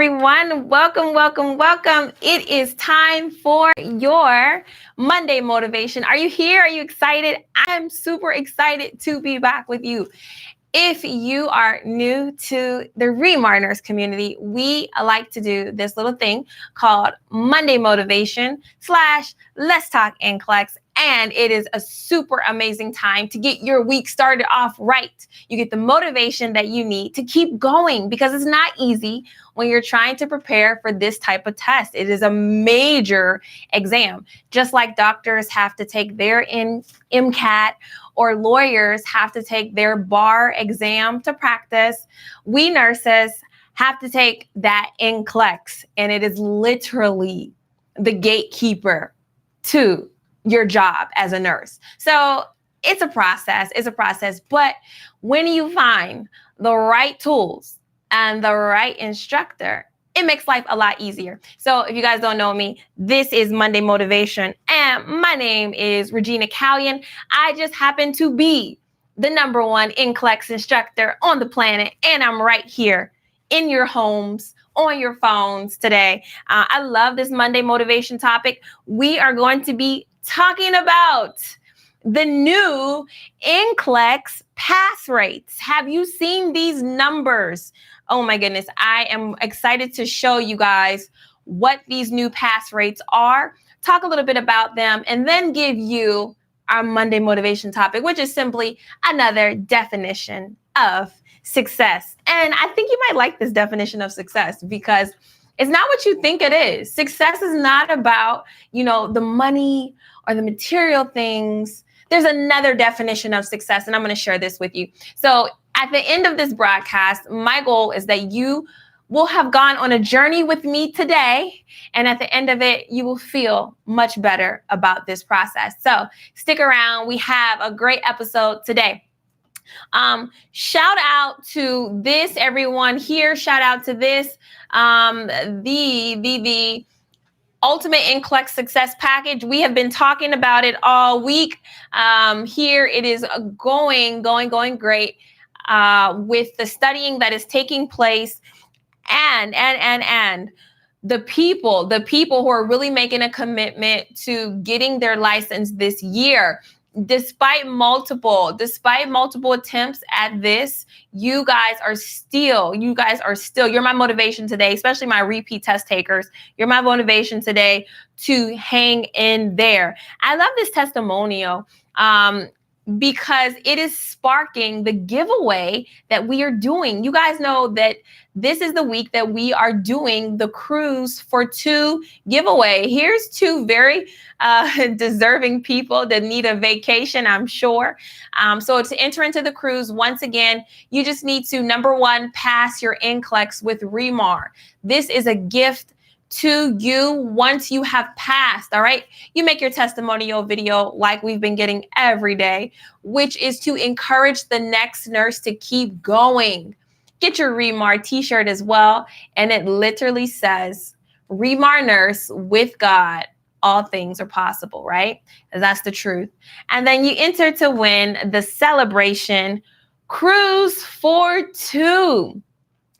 everyone. Welcome, welcome, welcome. It is time for your Monday motivation. Are you here? Are you excited? I'm super excited to be back with you. If you are new to the Remar Nurse community, we like to do this little thing called Monday Motivation / Let's Talk NCLEX. And it is a super amazing time to get your week started off right. You get the motivation that you need to keep going because it's not easy when you're trying to prepare for this type of test. It is a major exam, just like doctors have to take their MCAT or lawyers have to take their bar exam to practice. We nurses have to take that NCLEX, and it is literally the gatekeeper to your job as a nurse. So it's a process, but when you find the right tools and the right instructor, it makes life a lot easier. So if you guys don't know me, this is Monday Motivation, and my name is Regina MSN. I just happen to be the #1 NCLEX instructor on the planet, and I'm right here in your homes, on your phones today. I love this Monday Motivation topic. We are going to be talking about the new NCLEX pass rates. Have you seen these numbers? Oh my goodness, I am excited to show you guys what these new pass rates are, talk a little bit about them, and then give you our Monday Motivation topic, which is simply another definition of success. And I think you might like this definition of success because it's not what you think it is. Success is not about, the money or the material things. There's another definition of success, and I'm going to share this with you. So at the end of this broadcast, my goal is that you will have gone on a journey with me today. And at the end of it, you will feel much better about this process. So stick around. We have a great episode today. Shout out to this, everyone here. Shout out to this, the Ultimate NCLEX Success Package. We have been talking about it all week. Here it is going great with the studying that is taking place and the people who are really making a commitment to getting their license this year. Despite multiple attempts at this, you guys are still, you're my motivation today, especially my repeat test takers. You're my motivation today to hang in there. I love this testimonial because it is sparking the giveaway that we are doing. You guys know that this is the week that we are doing the Cruise for 2 giveaway. Here's 2 very deserving people that need a vacation, I'm sure. So to enter into the cruise, once again, you just need to, #1, pass your NCLEX with Remar. This is a gift to you once you have passed, all right? You make your testimonial video like we've been getting every day, which is to encourage the next nurse to keep going. Get your Remar t-shirt as well, and it literally says, Remar Nurse with God, all things are possible, right? That's the truth. And then you enter to win the Celebration Cruise for 2.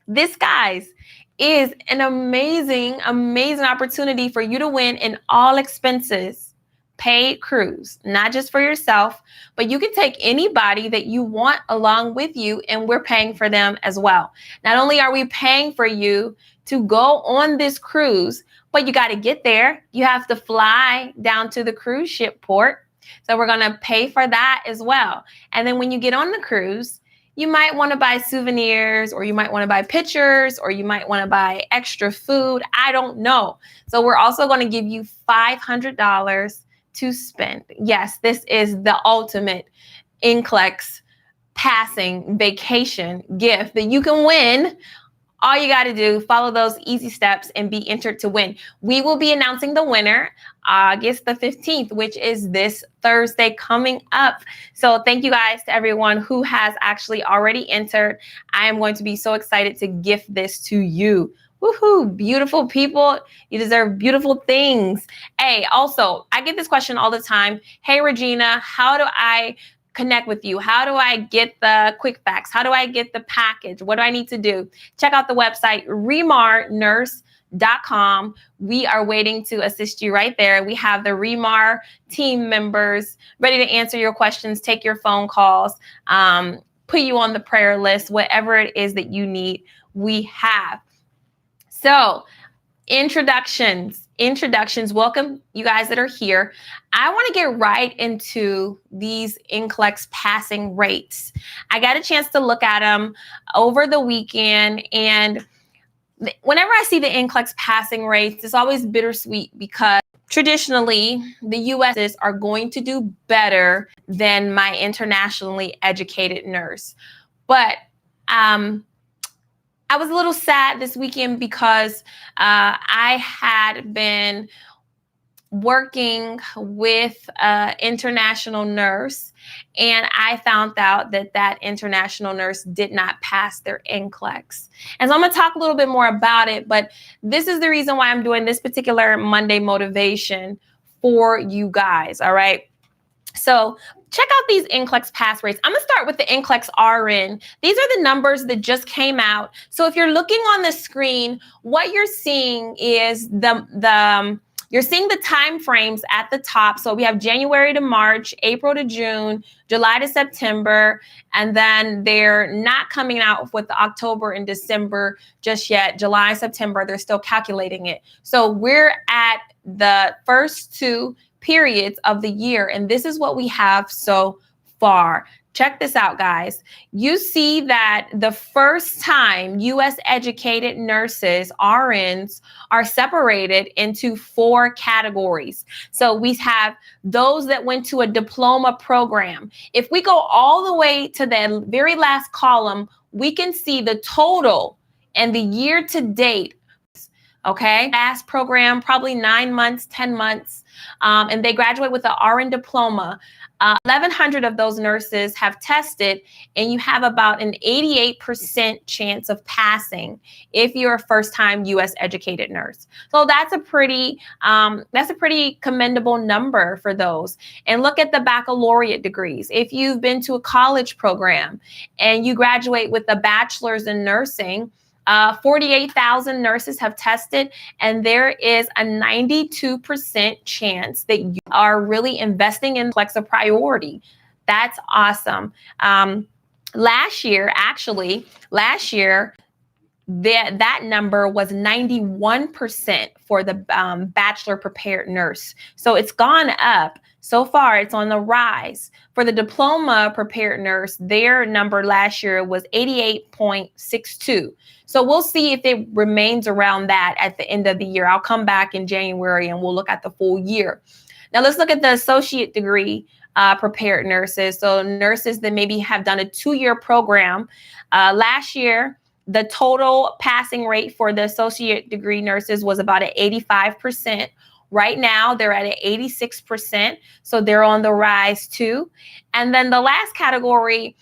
This, guys, is an amazing opportunity for you to win an all expenses paid cruise, not just for yourself, but you can take anybody that you want along with you, and we're paying for them as well. Not only are we paying for you to go on this cruise, but you got to get there. You have to fly down to the cruise ship port. So we're going to pay for that as well. And then when you get on the cruise, you might want to buy souvenirs, or you might want to buy pictures, or you might want to buy extra food. I don't know. So we're also going to give you $500 to spend. Yes, this is the ultimate NCLEX passing vacation gift that you can win. All you got to do, follow those easy steps and be entered to win. We will be announcing the winner August the 15th, which is this Thursday coming up. So thank you guys to everyone who has actually already entered. I am going to be so excited to gift this to you. Woohoo, beautiful people. You deserve beautiful things. Hey, also, I get this question all the time. Hey, Regina, how do I connect with you? How do I get the quick facts? How do I get the package? What do I need to do? Check out the website, remarnurse.com. We are waiting to assist you right there. We have the Remar team members ready to answer your questions, take your phone calls, put you on the prayer list, whatever it is that you need, we have. So introductions. Welcome, you guys that are here. I want to get right into these NCLEX passing rates. I got a chance to look at them over the weekend, and whenever I see the NCLEX passing rates, it's always bittersweet because traditionally the U.S. are going to do better than my internationally educated nurse. But I was a little sad this weekend because I had been working with an international nurse, and I found out that international nurse did not pass their NCLEX. And so I'm going to talk a little bit more about it, but this is the reason why I'm doing this particular Monday motivation for you guys, all right? So check out these NCLEX pass rates. I'm going to start with the NCLEXRN. These are the numbers that just came out. So if you're looking on the screen, what you're seeing is you're seeing the time frames at the top. So we have January to March, April to June, July to September, and then they're not coming out with the October and December just yet. July, September, they're still calculating it. So we're at the first two periods of the year, and this is what we have so far. Check this out, guys. You see that the first time U.S. educated nurses, RNs, are separated into 4 categories. So we have those that went to a diploma program. If we go all the way to the very last column, we can see the total and the year to date. Okay, last program, probably 9 months, 10 months, and they graduate with an RN diploma. 1,100 of those nurses have tested, and you have about an 88% chance of passing if you're a first-time U.S. educated nurse. So that's a pretty commendable number for those. And look at the baccalaureate degrees. If you've been to a college program and you graduate with a bachelor's in nursing, 48,000 nurses have tested, and there is a 92% chance that you are really investing in NCLEX a priority. That's awesome. Last year, that number was 91% for the bachelor prepared nurse. So it's gone up. So far, it's on the rise. For the diploma prepared nurse, their number last year was 88.62. So we'll see if it remains around that at the end of the year. I'll come back in January and we'll look at the full year. Now let's look at the associate degree prepared nurses. So nurses that maybe have done a 2-year program. Last year, the total passing rate for the associate degree nurses was about at 85%. Right now, they're at 86%, so they're on the rise too. And then the last category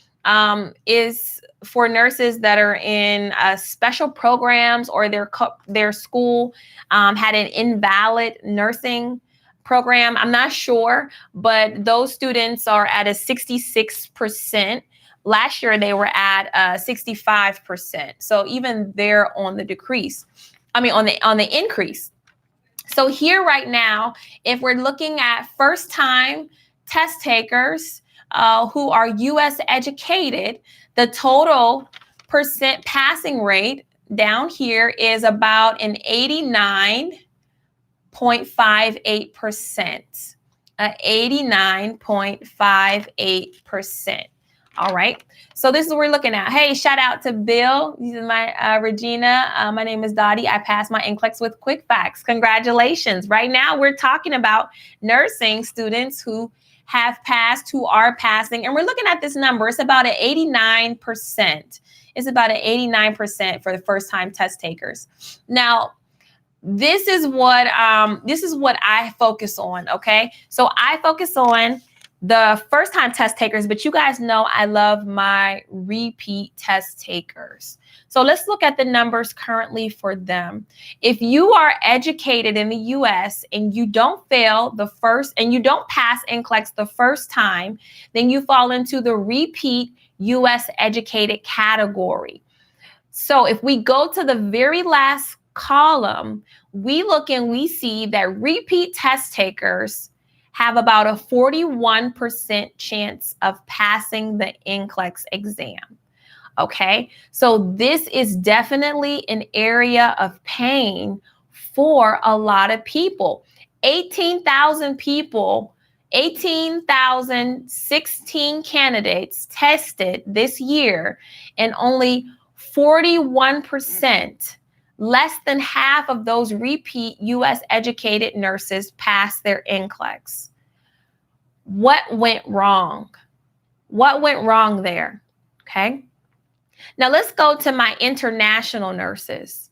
is for nurses that are in special programs, or their school had an invalid nursing program. I'm not sure, but those students are at a 66%. Last year, they were at 65%. So even they're on the decrease. On the increase. So here right now, if we're looking at first-time test takers who are U.S. educated, the total percent passing rate down here is about an 89.58%. 89.58%. All right. So this is what we're looking at. Hey, shout out to Bill. This is my Regina. My name is Dottie. I passed my NCLEX with quick facts. Congratulations. Right now, we're talking about nursing students who have passed, who are passing, and we're looking at this number. It's about an 89%. It's about an 89% for the first-time test takers. Now, this is what I focus on. Okay, so I focus on the first time test takers, but you guys know I love my repeat test takers. So let's look at the numbers currently for them. If you are educated in the US and you don't fail the first, and you don't pass NCLEX the first time, then you fall into the repeat US educated category. So if we go to the very last column, we look and we see that repeat test takers have about a 41% chance of passing the NCLEX exam. Okay, so this is definitely an area of pain for a lot of people. 18,000 people, 18,016 candidates tested this year, and only 41%, less than half of those repeat US educated nurses passed their NCLEX. What went wrong? What went wrong there? Okay. Now let's go to my international nurses.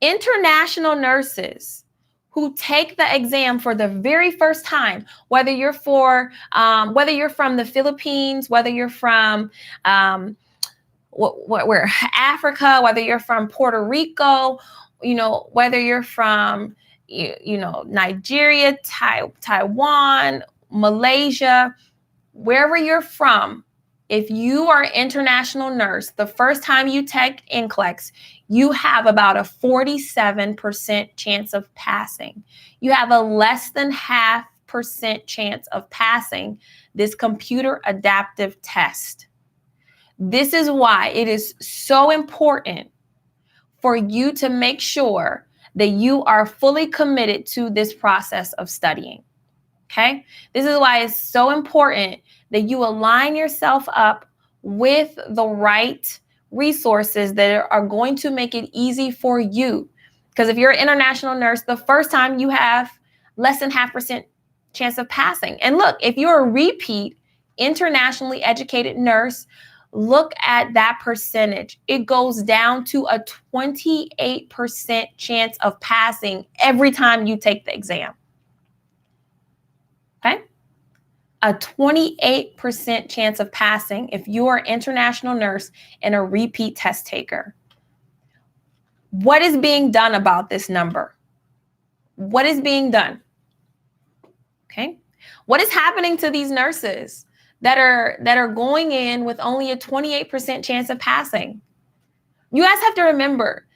International nurses who take the exam for the very first time, whether you're from the Philippines, whether you're from where Africa, whether you're from Puerto Rico, whether you're from Nigeria, Taiwan, Malaysia, wherever you're from, if you are an international nurse, the first time you take NCLEX, you have about a 47% chance of passing. You have a less than 0.5% chance of passing this computer adaptive test. This is why it is so important for you to make sure that you are fully committed to this process of studying. Okay? This is why it's so important that you align yourself up with the right resources that are going to make it easy for you. Because if you're an international nurse, the first time you have less than 0.5% chance of passing. And look, if you're a repeat internationally educated nurse, look at that percentage. It goes down to a 28% chance of passing every time you take the exam. Okay? A 28% chance of passing if you are an international nurse and a repeat test taker. What is being done about this number? What is being done? Okay? What is happening to these nurses that are going in with only a 28% chance of passing? You guys have to remember,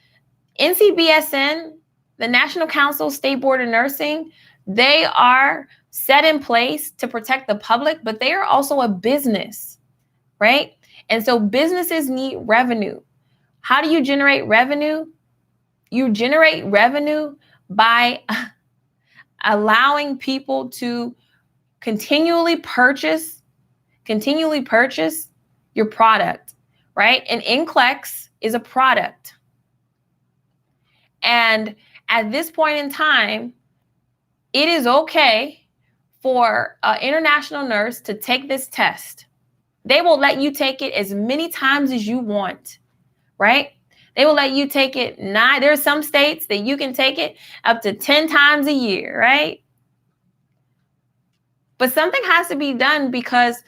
NCBSN, the National Council State Board of Nursing, they are set in place to protect the public, but they are also a business, right? And so businesses need revenue. How do you generate revenue? You generate revenue by allowing people to continually purchase your product, right? And NCLEX is a product. And at this point in time, it is okay for an international nurse to take this test. They will let you take it as many times as you want, right? They will let you take it there are some states that you can take it up to 10 times a year, right? But something has to be done, because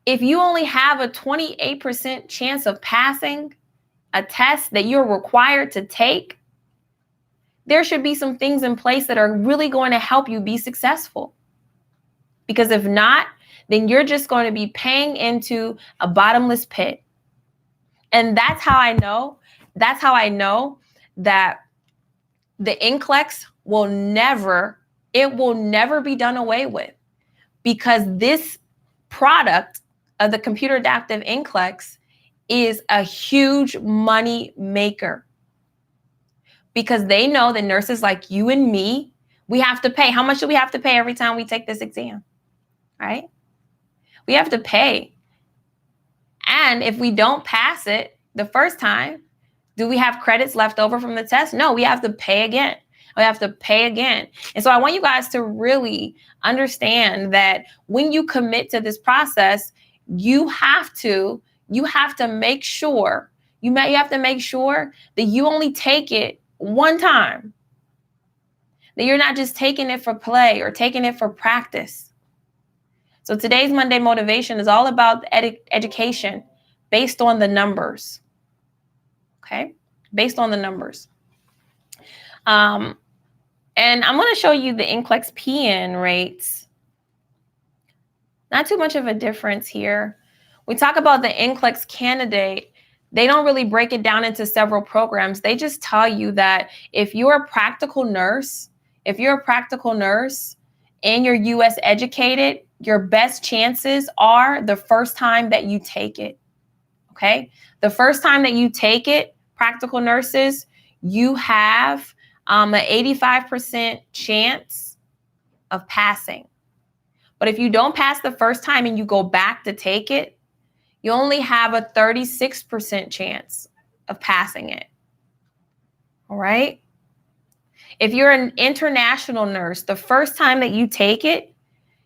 if you only have a 28% chance of passing a test that you're required to take, there should be some things in place that are really going to help you be successful. Because if not, then you're just going to be paying into a bottomless pit. And that's how I know that the NCLEX will never be done away with, because this product of the computer adaptive NCLEX is a huge money maker, because they know that nurses like you and me, we have to pay. How much do we have to pay every time we take this exam? Right? We have to pay. And if we don't pass it the first time, do we have credits left over from the test? No, we have to pay again. And so I want you guys to really understand that when you commit to this process, you have to make sure that you only take it one time. That you're not just taking it for play or taking it for practice. So today's Monday motivation is all about education based on the numbers. Okay, based on the numbers. And I'm going to show you the NCLEX PN rates. Not too much of a difference here. We talk about the NCLEX candidate. They don't really break it down into several programs. They just tell you that if you're a practical nurse, and you're US educated, your best chances are the first time that you take it. Okay? The first time that you take it, practical nurses, you have an 85% chance of passing. But if you don't pass the first time and you go back to take it, you only have a 36% chance of passing it. All right? If you're an international nurse, the first time that you take it,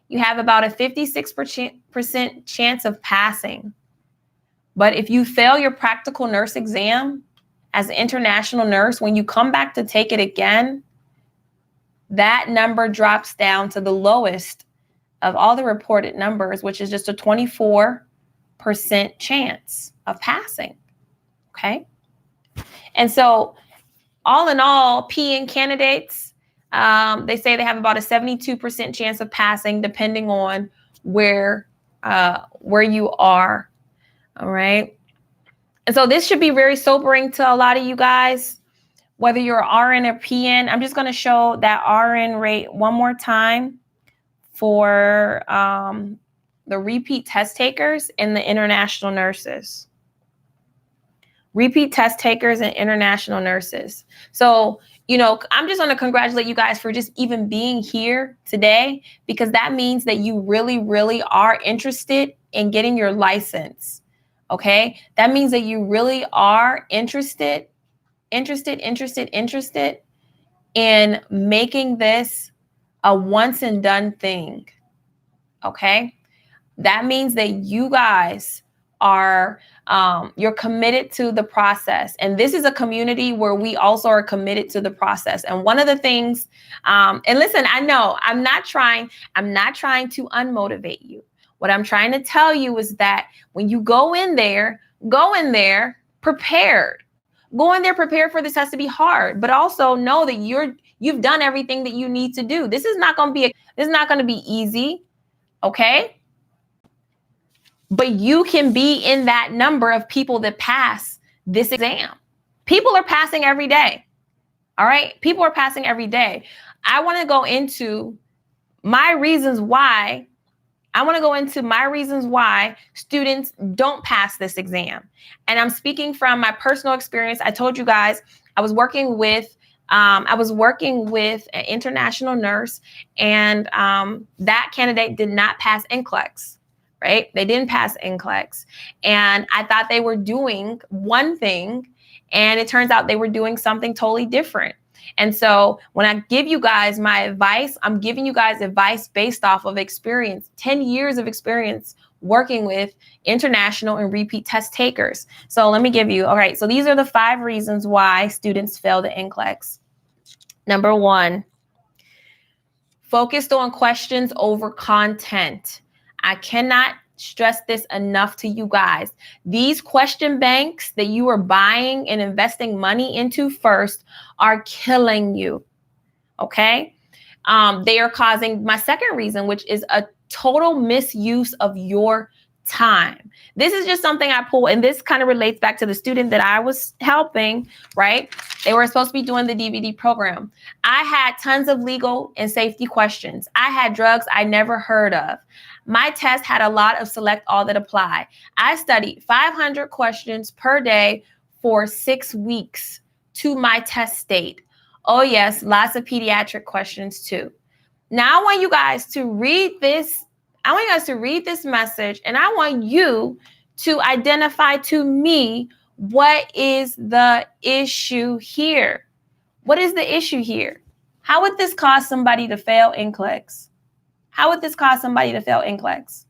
you have about a 56% chance of passing. But if you fail your practical nurse exam as an international nurse, when you come back to take it again, that number drops down to the lowest of all the reported numbers, which is just a 24% chance of passing. Okay. And so all in all, PN candidates, they say they have about a 72% chance of passing, depending on where you are. All right. And so this should be very sobering to a lot of you guys, whether you're RN or PN. I'm just going to show that RN rate one more time for the repeat test takers and the international nurses. Repeat test takers and international nurses. So, I'm just going to congratulate you guys for just even being here today, because that means that you really, really are interested in getting your license. Okay. That means that you really are interested in making this a once and done thing. Okay. That means that you guys are, you're committed to the process. And this is a community where we also are committed to the process. And one of the things, and listen, I know I'm not trying to unmotivate you. What I'm trying to tell you is that when you go in there prepared. Go in there prepared for this has to be hard, but also know that you've done everything that you need to do. This is not going to be easy. Okay. But you can be in that number of people that pass this exam. People are passing every day. All right. People are passing every day. I want to go into my reasons why students don't pass this exam. And I'm speaking from my personal experience. I told you guys I was working with an international nurse, and that candidate did not pass NCLEX, right? They didn't pass NCLEX. And I thought they were doing one thing, and it turns out they were doing something totally different. And so when I give you guys my advice, I'm giving you guys advice based off of experience, 10 years of experience working with international and repeat test takers. So let me give you, all right, so these are the 5 reasons why students fail the NCLEX. Number 1, focused on questions over content. I cannot stress this enough to you guys. These question banks that you are buying and investing money into first are killing you. Okay. They are causing my second reason, which is a total misuse of your time. This is just something I pull, and this kind of relates back to the student that I was helping, right? They were supposed to be doing the DVD program. I had tons of legal and safety questions. I had drugs I never heard of. My test had a lot of select all that apply. I studied 500 questions per day for 6 weeks to my test state. Oh yes, lots of pediatric questions too. Now I want you guys to read this. I want you guys to read this message, and I want you to identify to me what is the issue here. What is the issue here? How would this cause somebody to fail NCLEX? How would this cause somebody to fail NCLEX?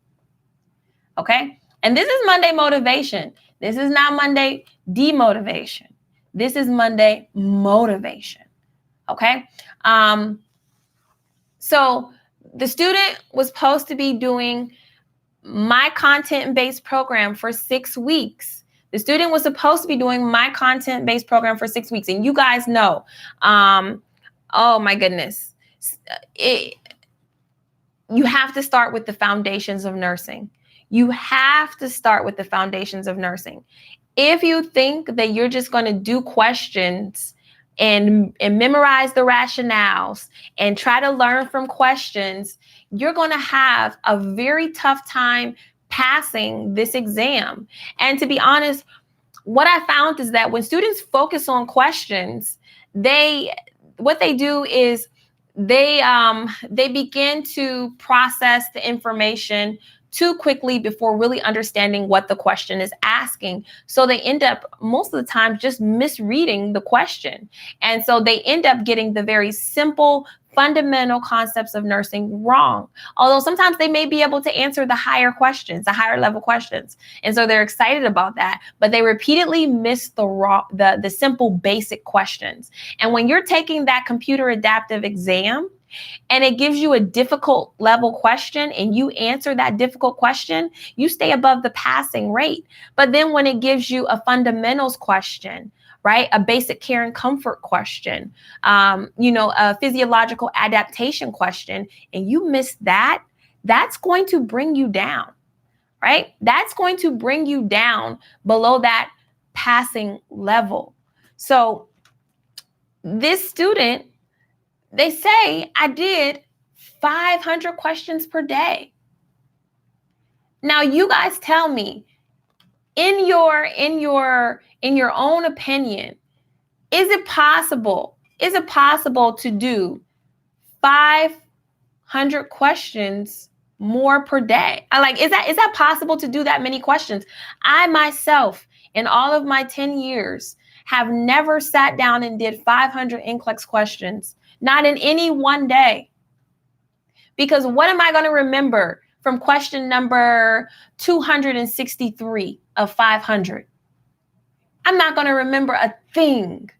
Okay. And this is Monday motivation. This is not Monday demotivation. This is Monday motivation. Okay. So the student was supposed to be doing my content-based program for 6 weeks. The student was supposed to be doing my content-based program for 6 weeks. And you guys know, oh my goodness, you have to start with the foundations of nursing. You have to start with the foundations of nursing. If you think that you're just going to do questions and memorize the rationales and try to learn from questions, you're going to have a very tough time passing this exam. And to be honest, what I found is that when students focus on questions, what they do is they begin to process the information too quickly before really understanding what the question is asking. So they end up most of the time just misreading the question. And so they end up getting the very simple, fundamental concepts of nursing wrong. Although sometimes they may be able to answer the higher questions, the higher level questions. And so they're excited about that, but they repeatedly miss the simple basic questions. And when you're taking that computer adaptive exam, and it gives you a difficult level question and you answer that difficult question, you stay above the passing rate. But then when it gives you a fundamentals question, right, a basic care and comfort question, a physiological adaptation question, and you miss that, that's going to bring you down, right? That's going to bring you down below that passing level. So this student, they say I did 500 questions per day. Now you guys tell me, in your own opinion, is it possible to do 500 questions more per day? Is that possible to do that many questions? I myself, in all of my 10 years, have never sat down and did 500 NCLEX questions. Not in any one day. Because what am I going to remember from question number 263 of 500? I'm not going to remember a thing.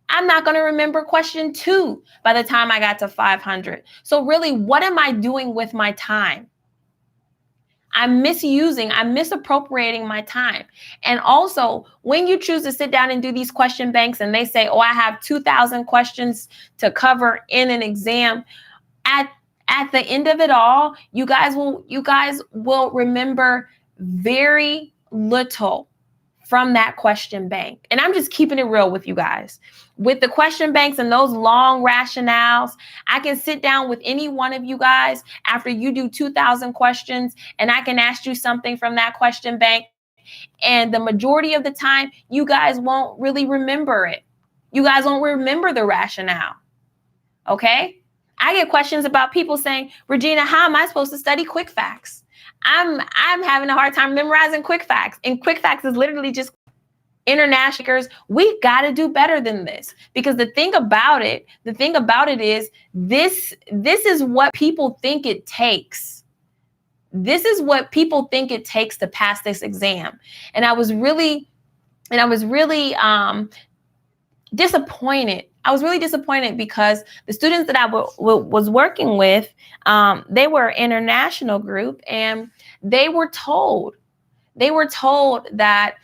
I'm not going to remember question 2 by the time I got to 500. So really, what am I doing with my time? I'm misappropriating my time. And also, when you choose to sit down and do these question banks and they say, oh, I have 2,000 questions to cover in an exam, at the end of it all, you guys will remember very little from that question bank. And I'm just keeping it real with you guys. With the question banks and those long rationales, I can sit down with any one of you guys after you do 2,000 questions, and I can ask you something from that question bank. And the majority of the time, you guys won't really remember it. You guys won't remember the rationale. Okay? I get questions about people saying, Regina, how am I supposed to study quick facts? I'm having a hard time memorizing quick facts. And quick facts is literally just international. We got to do better than this, because the thing about it is this is what people think it takes. This is what people think it takes to pass this exam. And I was really disappointed. I was really disappointed because the students that I was working with, they were an international group, and they were told that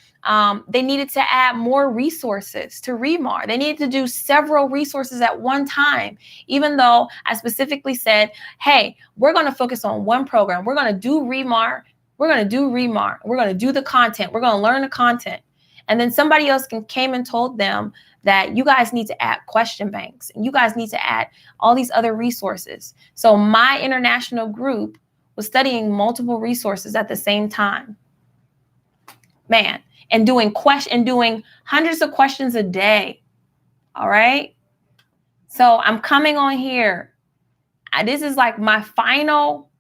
they needed to add more resources to Remar. They needed to do several resources at one time, even though I specifically said, hey, we're going to focus on one program. We're going to do Remar. We're going to do the content. We're going to learn the content. And then somebody else came and told them that you guys need to add question banks and you guys need to add all these other resources. So my international group was studying multiple resources at the same time. Man, and doing hundreds of questions a day. All right. So I'm coming on here. This is like my final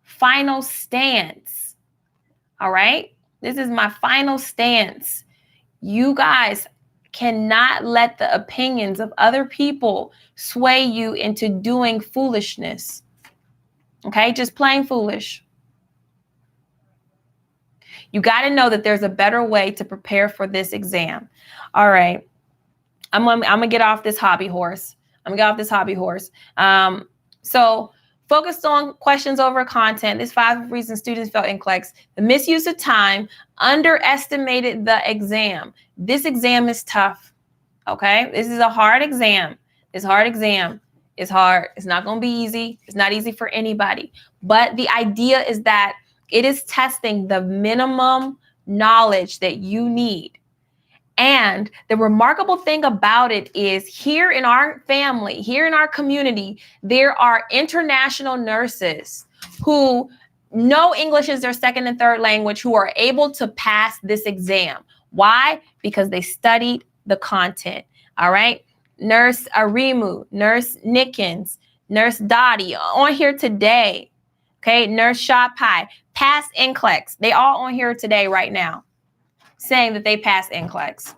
stance. All right. This is my final stance. You guys cannot let the opinions of other people sway you into doing foolishness. Okay, just plain foolish. You got to know that there's a better way to prepare for this exam. All right, I'm gonna get off this hobby horse. So Focused on questions over content. There's 5 reasons students fail NCLEX. The misuse of time, underestimated the exam. This exam is tough, okay? This is a hard exam. It's hard exam. It's hard. It's not going to be easy. It's not easy for anybody. But the idea is that it is testing the minimum knowledge that you need. And the remarkable thing about it is here in our family, here in our community, there are international nurses who know English is their second and third language who are able to pass this exam. Why? Because they studied the content. All right. Nurse Arimu, Nurse Nickens, Nurse Dottie on here today. Okay. Nurse Shapai, passed NCLEX. They all on here today right now, saying that they passed NCLEX.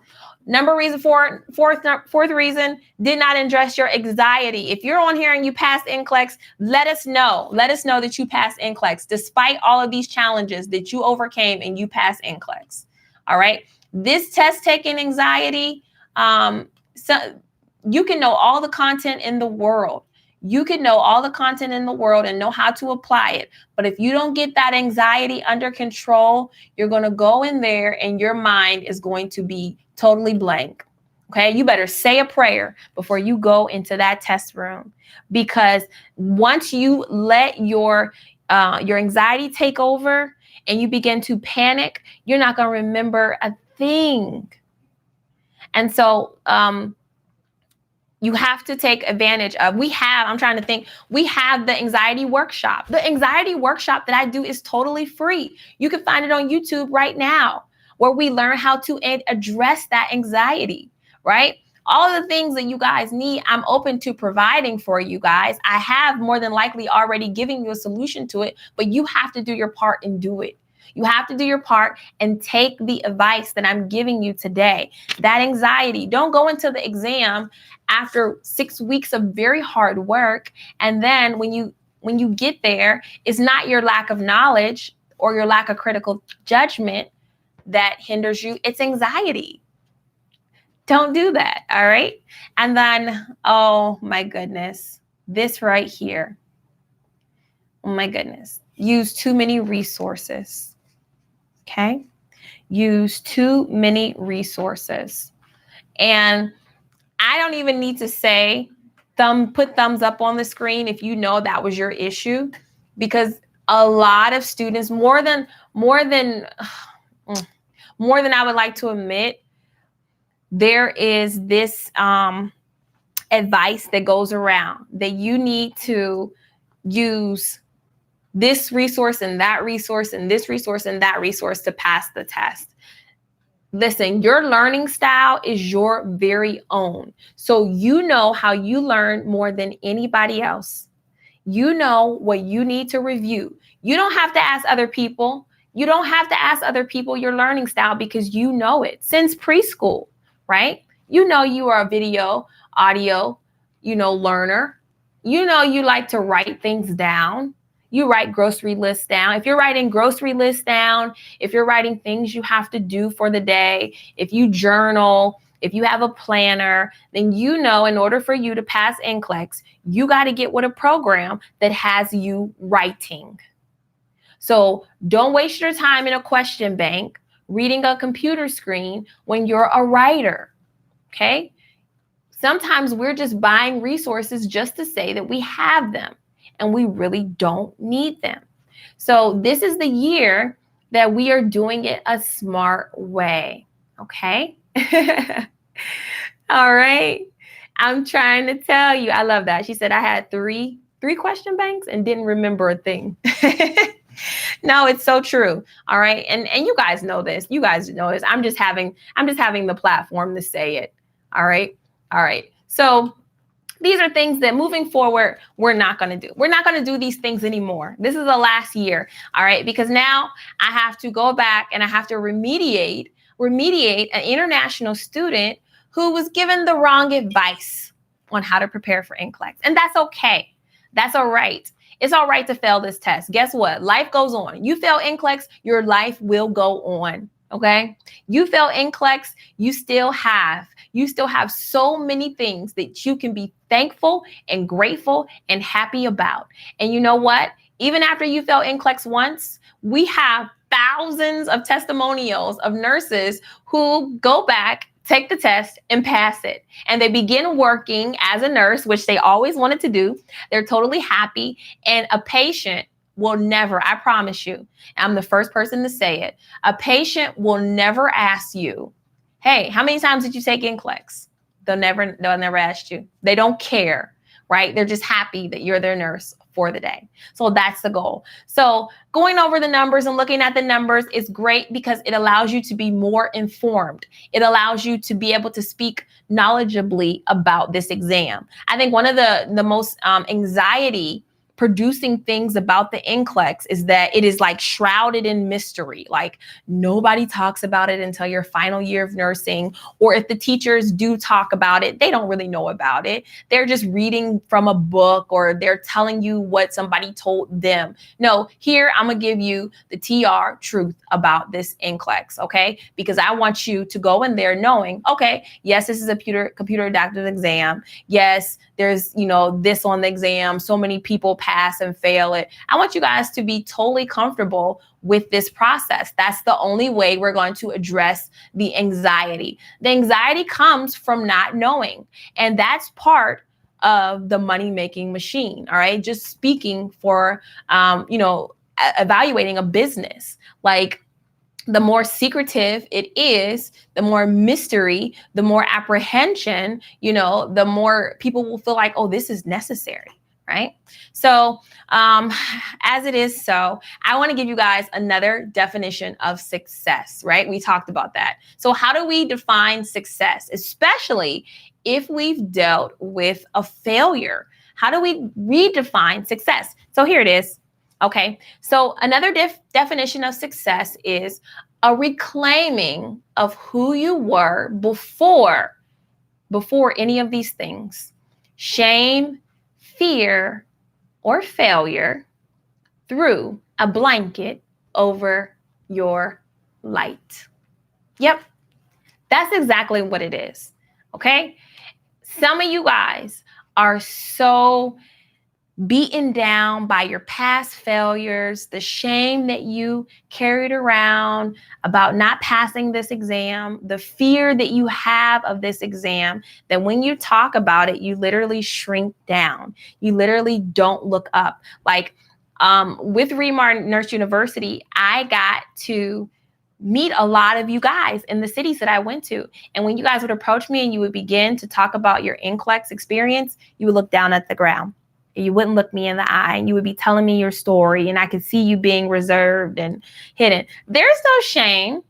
Fourth reason, did not address your anxiety. If you're on here and you passed NCLEX, let us know. Let us know that you passed NCLEX, despite all of these challenges that you overcame and you passed NCLEX. All right. This test taking anxiety, so you can know all the content in the world. You can know all the content in the world and know how to apply it. But if you don't get that anxiety under control, you're going to go in there and your mind is going to be totally blank. Okay, you better say a prayer before you go into that test room, because once you let your anxiety take over and you begin to panic, you're not going to remember a thing. And so, you have to take advantage of, we have the anxiety workshop. The anxiety workshop that I do is totally free. You can find it on YouTube right now, where we learn how to address that anxiety, right? All the things that you guys need, I'm open to providing for you guys. I have more than likely already given you a solution to it, but you have to do your part and do it. You have to do your part and take the advice that I'm giving you today. That anxiety, don't go into the exam after 6 weeks of very hard work. And then when you get there, it's not your lack of knowledge or your lack of critical judgment that hinders you. It's anxiety. Don't do that. All right. And then, oh my goodness, this right here. Oh my goodness. Use too many resources. Okay. Use too many resources. And I don't even need to say put thumbs up on the screen if you know that was your issue, because a lot of students, more than I would like to admit, there is this advice that goes around that you need to use this resource and that resource and this resource and that resource to pass the test. Listen, your learning style is your very own. So you know how you learn more than anybody else. You know what you need to review. You don't have to ask other people. You don't have to ask other people your learning style, because you know it since preschool, right? You know you are a video, audio, learner. You know you like to write things down. You write grocery lists down. If you're writing grocery lists down, if you're writing things you have to do for the day, if you journal, if you have a planner, then you know in order for you to pass NCLEX, you got to get with a program that has you writing. So don't waste your time in a question bank reading a computer screen when you're a writer, okay? Sometimes we're just buying resources just to say that we have them, and we really don't need them. So this is the year that we are doing it a smart way, okay? All right. I'm trying to tell you. I love that. She said I had three question banks and didn't remember a thing. No, it's so true. All right. And you guys know this. You guys know this. I'm just having the platform to say it. All right. All right. So these are things that moving forward, we're not going to do. We're not going to do these things anymore. This is the last year. All right. Because now I have to go back and I have to remediate an international student who was given the wrong advice on how to prepare for NCLEX. And that's okay. That's all right. It's all right to fail this test. Guess what? Life goes on. You fail NCLEX, your life will go on. Okay. You failed NCLEX, you still have so many things that you can be thankful and grateful and happy about. And you know what? Even after you failed NCLEX once, we have thousands of testimonials of nurses who go back, take the test, and pass it. And they begin working as a nurse, which they always wanted to do. They're totally happy. And a patient will never, I promise you, I'm the first person to say it, a patient will never ask you, hey, how many times did you take NCLEX? They'll never ask you. They don't care, right? They're just happy that you're their nurse for the day. So that's the goal. So going over the numbers and looking at the numbers is great because it allows you to be more informed. It allows you to be able to speak knowledgeably about this exam. I think one of the most anxiety producing things about the NCLEX is that it is like shrouded in mystery. Like nobody talks about it until your final year of nursing, or if the teachers do talk about it, they don't really know about it. They're just reading from a book or they're telling you what somebody told them. No, here I'm gonna give you the TR truth about this NCLEX, okay? Because I want you to go in there knowing, okay, yes, this is a computer adaptive exam. Yes, there's, this on the exam. So many people pass and fail it. I want you guys to be totally comfortable with this process. That's the only way we're going to address the anxiety. The anxiety comes from not knowing, and that's part of the money-making machine, all right? Just speaking for, evaluating a business. Like, the more secretive it is, the more mystery, the more apprehension, the more people will feel like, oh, this is necessary, right? So as it is so, I want to give you guys another definition of success, right? We talked about that. So how do we define success, especially if we've dealt with a failure? How do we redefine success? So here it is. Okay, so another definition of success is a reclaiming of who you were before any of these things: shame, fear, or failure, through a blanket over your light. Yep, that's exactly what it is. Okay, some of you guys are so beaten down by your past failures, the shame that you carried around about not passing this exam, the fear that you have of this exam, that when you talk about it, you literally shrink down. You literally don't look up. Like with Remar Nurse University, I got to meet a lot of you guys in the cities that I went to. And when you guys would approach me and you would begin to talk about your NCLEX experience, you would look down at the ground. You wouldn't look me in the eye, and you would be telling me your story, and I could see you being reserved and hidden. There's no shame.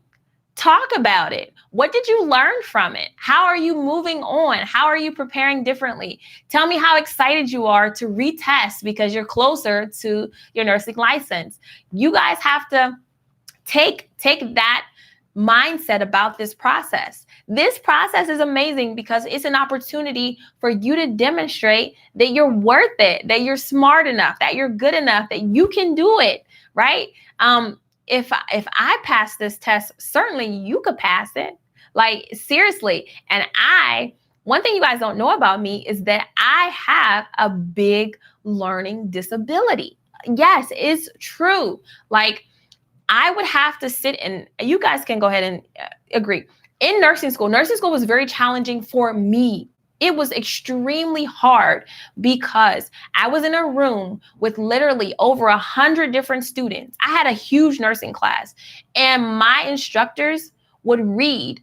Talk about it. What did you learn from it? How are you moving on? How are you preparing differently? Tell me how excited you are to retest because you're closer to your nursing license. You guys have to take that mindset about this process. This process is amazing because it's an opportunity for you to demonstrate that you're worth it, that you're smart enough, that you're good enough, that you can do it, right? If I pass this test, certainly you could pass it. Like, seriously. And one thing you guys don't know about me is that I have a big learning disability. Yes, it's true. Like, I would have to sit and you guys can go ahead and agree. In nursing school was very challenging for me. It was extremely hard because I was in a room with literally over 100 different students. I had a huge nursing class, and my instructors would read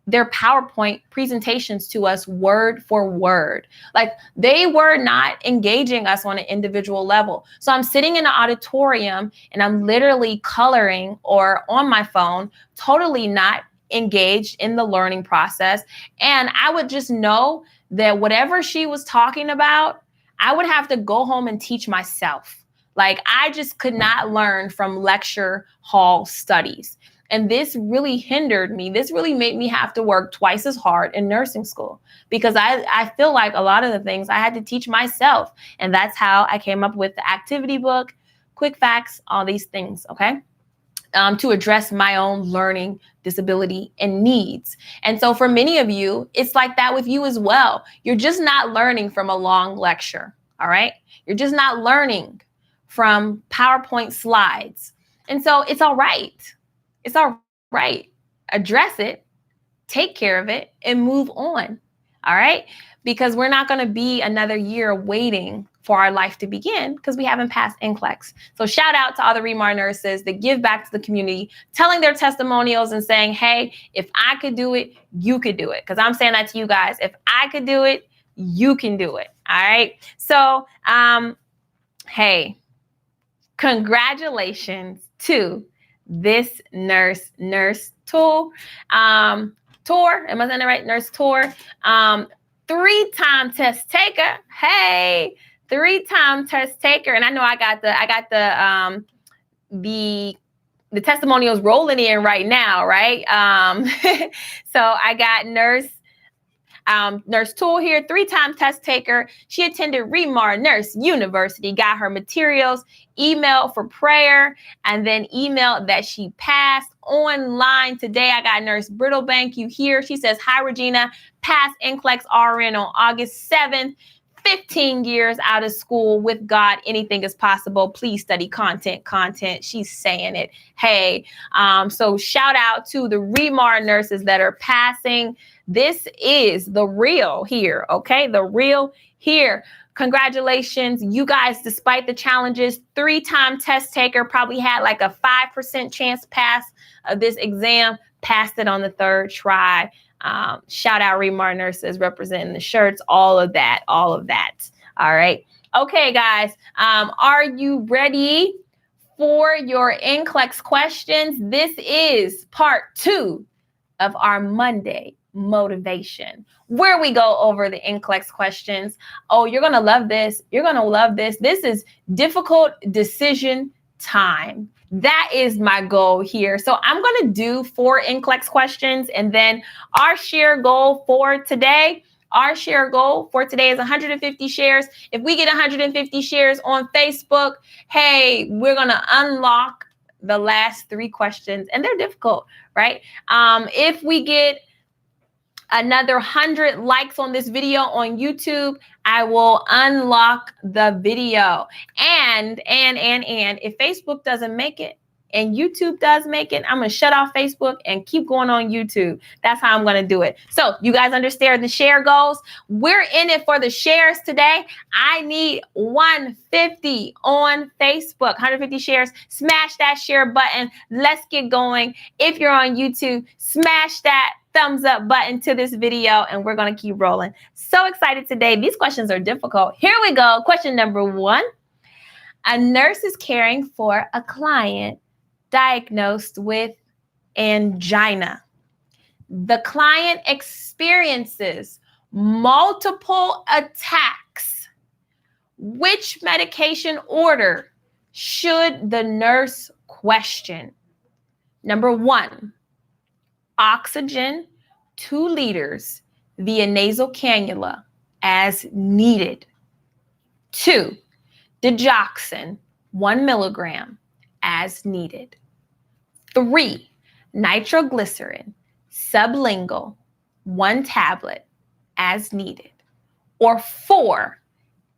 their PowerPoint presentations to us word for word. Like, they were not engaging us on an individual level. So I'm sitting in an auditorium and I'm literally coloring or on my phone, totally not engaged in the learning process. And I would just know that whatever she was talking about, I would have to go home and teach myself. Like, I just could not learn from lecture hall studies. And this really hindered me. This really made me have to work twice as hard in nursing school because I feel like a lot of the things I had to teach myself. And that's how I came up with the activity book, quick facts, all these things, okay? to address my own learning disability and needs. And so for many of you, it's like that with you as well. You're just not learning from a long lecture, all right? You're just not learning from PowerPoint slides. And so it's all right. It's all right. Address it, take care of it, and move on, all right? Because we're not going to be another year waiting for our life to begin because we haven't passed NCLEX. So shout out to all the Remar nurses that give back to the community, telling their testimonials and saying, hey, if I could do it, you could do it. Because I'm saying that to you guys. If I could do it, you can do it. All right. So, hey, congratulations to this nurse tour. Am I saying it right? Nurse tour. 3-time test taker. Hey, 3-time test taker. And I know I got the testimonials rolling in right now, right? So I got Nurse Tool here, 3-time test taker. She attended Remar Nurse University, got her materials, email for prayer, and then email that she passed online. Today, I got Nurse Brittlebank you here. She says, hi, Regina, passed NCLEXRN on August 7th. 15 years out of school with God, anything is possible. Please study content. She's saying it. Hey, so shout out to the Remar nurses that are passing. This is the real here, okay? The real here. Congratulations, you guys, despite the challenges, 3-time test taker, probably had like a 5% chance pass of this exam, passed it on the 3rd try. Shout out Remar nurses representing the shirts, all of that. All right. Okay, guys, are you ready for your NCLEX questions? This is part 2 of our Monday motivation, where we go over the NCLEX questions. Oh, you're going to love this. This is difficult decision time. That is my goal here. So I'm going to do 4 NCLEX questions, and then our share goal for today is 150 shares. If we get 150 shares on Facebook, hey, we're going to unlock the last 3 questions, and they're difficult, right? If we get another 100 likes on this video on YouTube, I will unlock the video. And if Facebook doesn't make it and YouTube does make it, I'm going to shut off Facebook and keep going on YouTube. That's how I'm going to do it. So you guys understand the share goals. We're in it for the shares today. I need 150 on Facebook, 150 shares. Smash that share button. Let's get going. If you're on YouTube, smash that thumbs up button to this video, and we're going to keep rolling. So excited today. These questions are difficult. Here we go. Question number 1. A nurse is caring for a client diagnosed with angina. The client experiences multiple attacks. Which medication order should the nurse question? Number 1, oxygen 2 liters via nasal cannula as needed. 2, digoxin 1 milligram as needed. 3, nitroglycerin sublingual 1 tablet as needed. Or 4,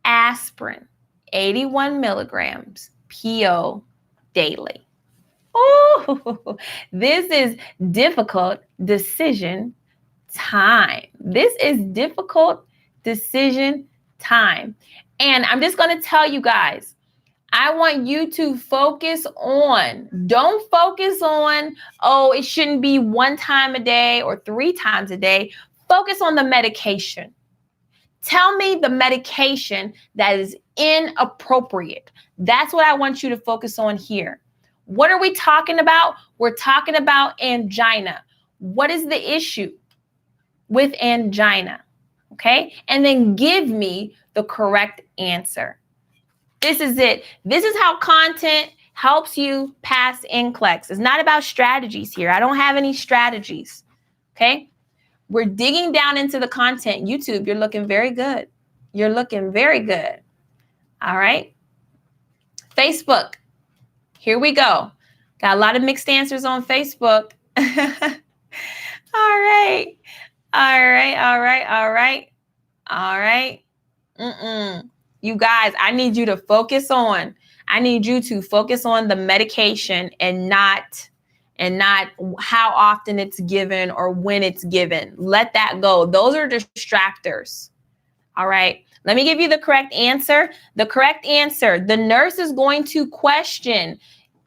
aspirin 81 milligrams PO daily. Oh, this is difficult decision time. And I'm just going to tell you guys, I want you to don't focus on, oh, it shouldn't be 1 time a day or 3 times a day. Focus on the medication. Tell me the medication that is inappropriate. That's what I want you to focus on here. What are we talking about? We're talking about angina. What is the issue with angina? Okay? And then give me the correct answer. This is it. This is how content helps you pass NCLEX. It's not about strategies here. I don't have any strategies. Okay? We're digging down into the content. YouTube, you're looking very good. All right? Facebook, here we go. Got a lot of mixed answers on Facebook. All right. All right. All right. All right. All right. You guys, I need you to focus on the medication and not how often it's given or when it's given. Let that go. Those are distractors. All right. Let me give you the correct answer. The correct answer, the nurse is going to question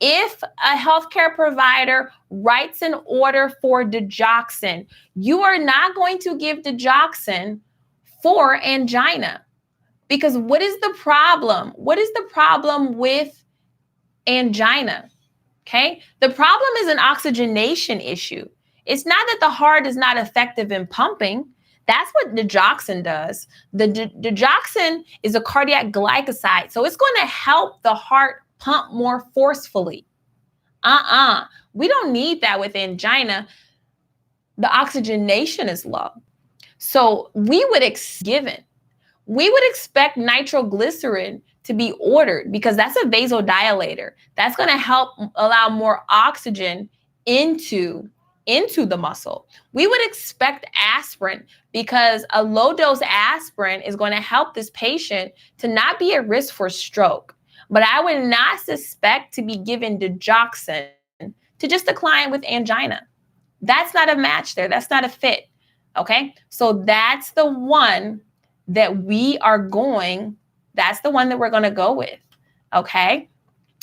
if a healthcare provider writes an order for digoxin. You are not going to give digoxin for angina. Because what is the problem? What is the problem with angina? Okay. The problem is an oxygenation issue. It's not that the heart is not effective in pumping. That's what digoxin does. The digoxin is a cardiac glycoside. So it's going to help the heart pump more forcefully. We don't need that with angina. The oxygenation is low. So we would expect nitroglycerin to be ordered because that's a vasodilator. That's going to help allow more oxygen into the muscle. We would expect aspirin because a low dose aspirin is going to help this patient to not be at risk for stroke. But I would not suspect to be given digoxin to just a client with angina. That's not a match there. That's not a fit. Okay. So that's the one that we're going to go with. Okay.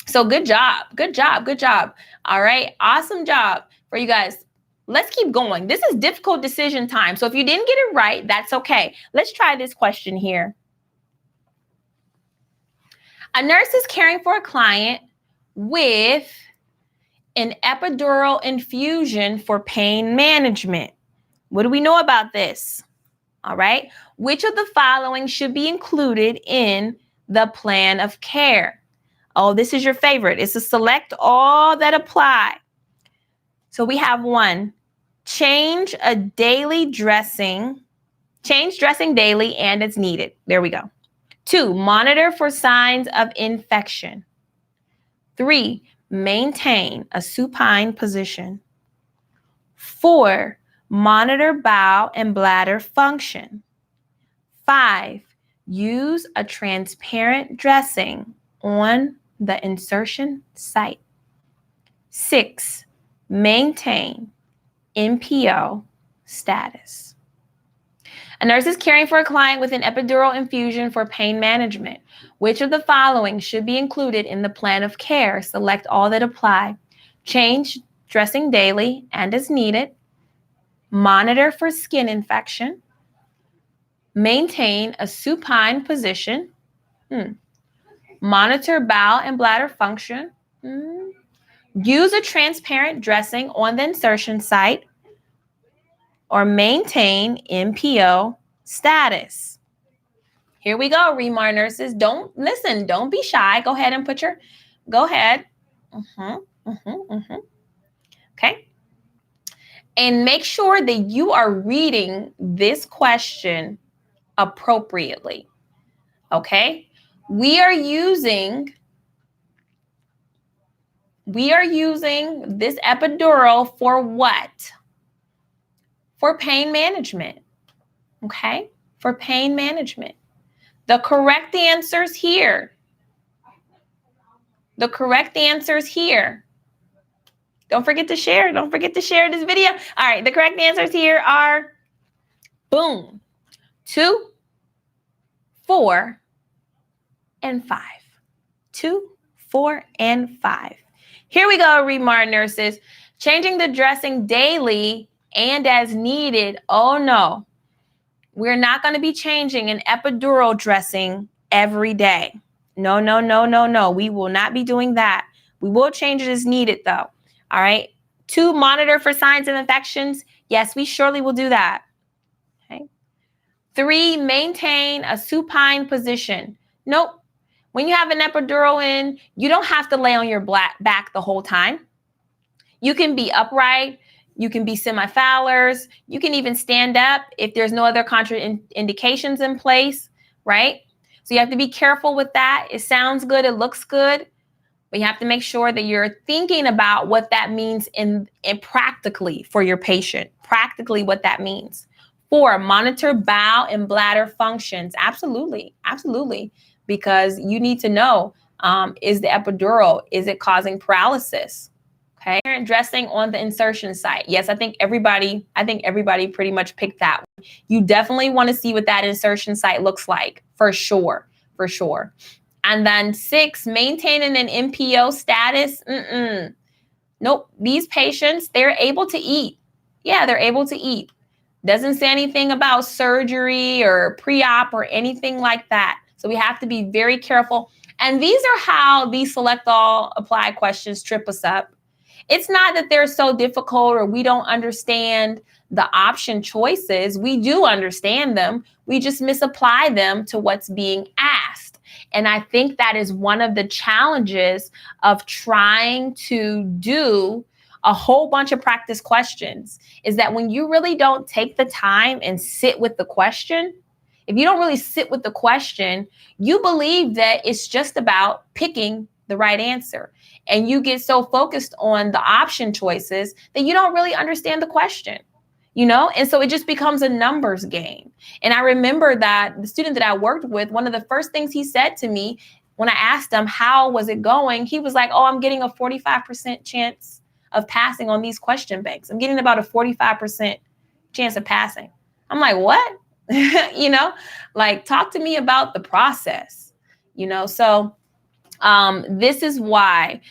So good job. All right. Awesome job for you guys. Let's keep going. This is difficult decision time. So if you didn't get it right, that's okay. Let's try this question here. A nurse is caring for a client with an epidural infusion for pain management. What do we know about this? All right. Which of the following should be included in the plan of care? Oh, this is your favorite. It's a select all that apply. So we have 1, change dressing daily and as needed. There we go. 2, monitor for signs of infection. 3, maintain a supine position. 4, monitor bowel and bladder function. 5, use a transparent dressing on the insertion site. 6, maintain NPO status. A nurse is caring for a client with an epidural infusion for pain management. Which of the following should be included in the plan of care? Select all that apply. Change dressing daily and as needed. Monitor for skin infection. Maintain a supine position. Monitor bowel and bladder function. Use a transparent dressing on the insertion site. Or maintain NPO status. Here we go, Remar nurses. Don't be shy. Go ahead and go ahead. Okay. And make sure that you are reading this question appropriately. Okay. We are using this epidural for what? For pain management. Okay. For pain management. The correct answers here. Don't forget to share. Don't forget to share this video. All right. The correct answers here are boom. 2, 4, and 5. 2, 4, and 5. Here we go, Remar nurses. Changing the dressing daily and as needed. Oh no. We're not going to be changing an epidural dressing every day. No. We will not be doing that. We will change it as needed though. All right. 2, monitor for signs of infections. Yes, we surely will do that. Okay. 3, maintain a supine position. Nope. When you have an epidural in, you don't have to lay on your back the whole time. You can be upright. You can be semi-Fowlers. You can even stand up if there's no other contraindications in place, right? So you have to be careful with that. It sounds good. It looks good. But you have to make sure that you're thinking about what that means in practically for your patient, practically what that means. 4, monitor bowel and bladder functions. Absolutely, absolutely. Because you need to know, is the epidural, is it causing paralysis? Okay. Dressing on the insertion site. Yes, I think everybody pretty much picked that one. You definitely want to see what that insertion site looks like, for sure, for sure. And then 6, maintaining an NPO status. Nope. These patients, they're able to eat. Yeah, they're able to eat. Doesn't say anything about surgery or pre-op or anything like that. So we have to be very careful. And these are how these select all apply questions trip us up. It's not that they're so difficult or we don't understand the option choices. We do understand them. We just misapply them to what's being asked. And I think that is one of the challenges of trying to do a whole bunch of practice questions, is that when you really don't take the time and sit with the question, if you don't really sit with the question, you believe that it's just about picking the right answer. And you get so focused on the option choices that you don't really understand the question, And so it just becomes a numbers game. And I remember that the student that I worked with, one of the first things he said to me when I asked him, how was it going? He was like, oh, I'm getting a 45% chance of passing on these question banks. I'm getting about a 45% chance of passing. I'm like, what? Like, talk to me about the process, So this is why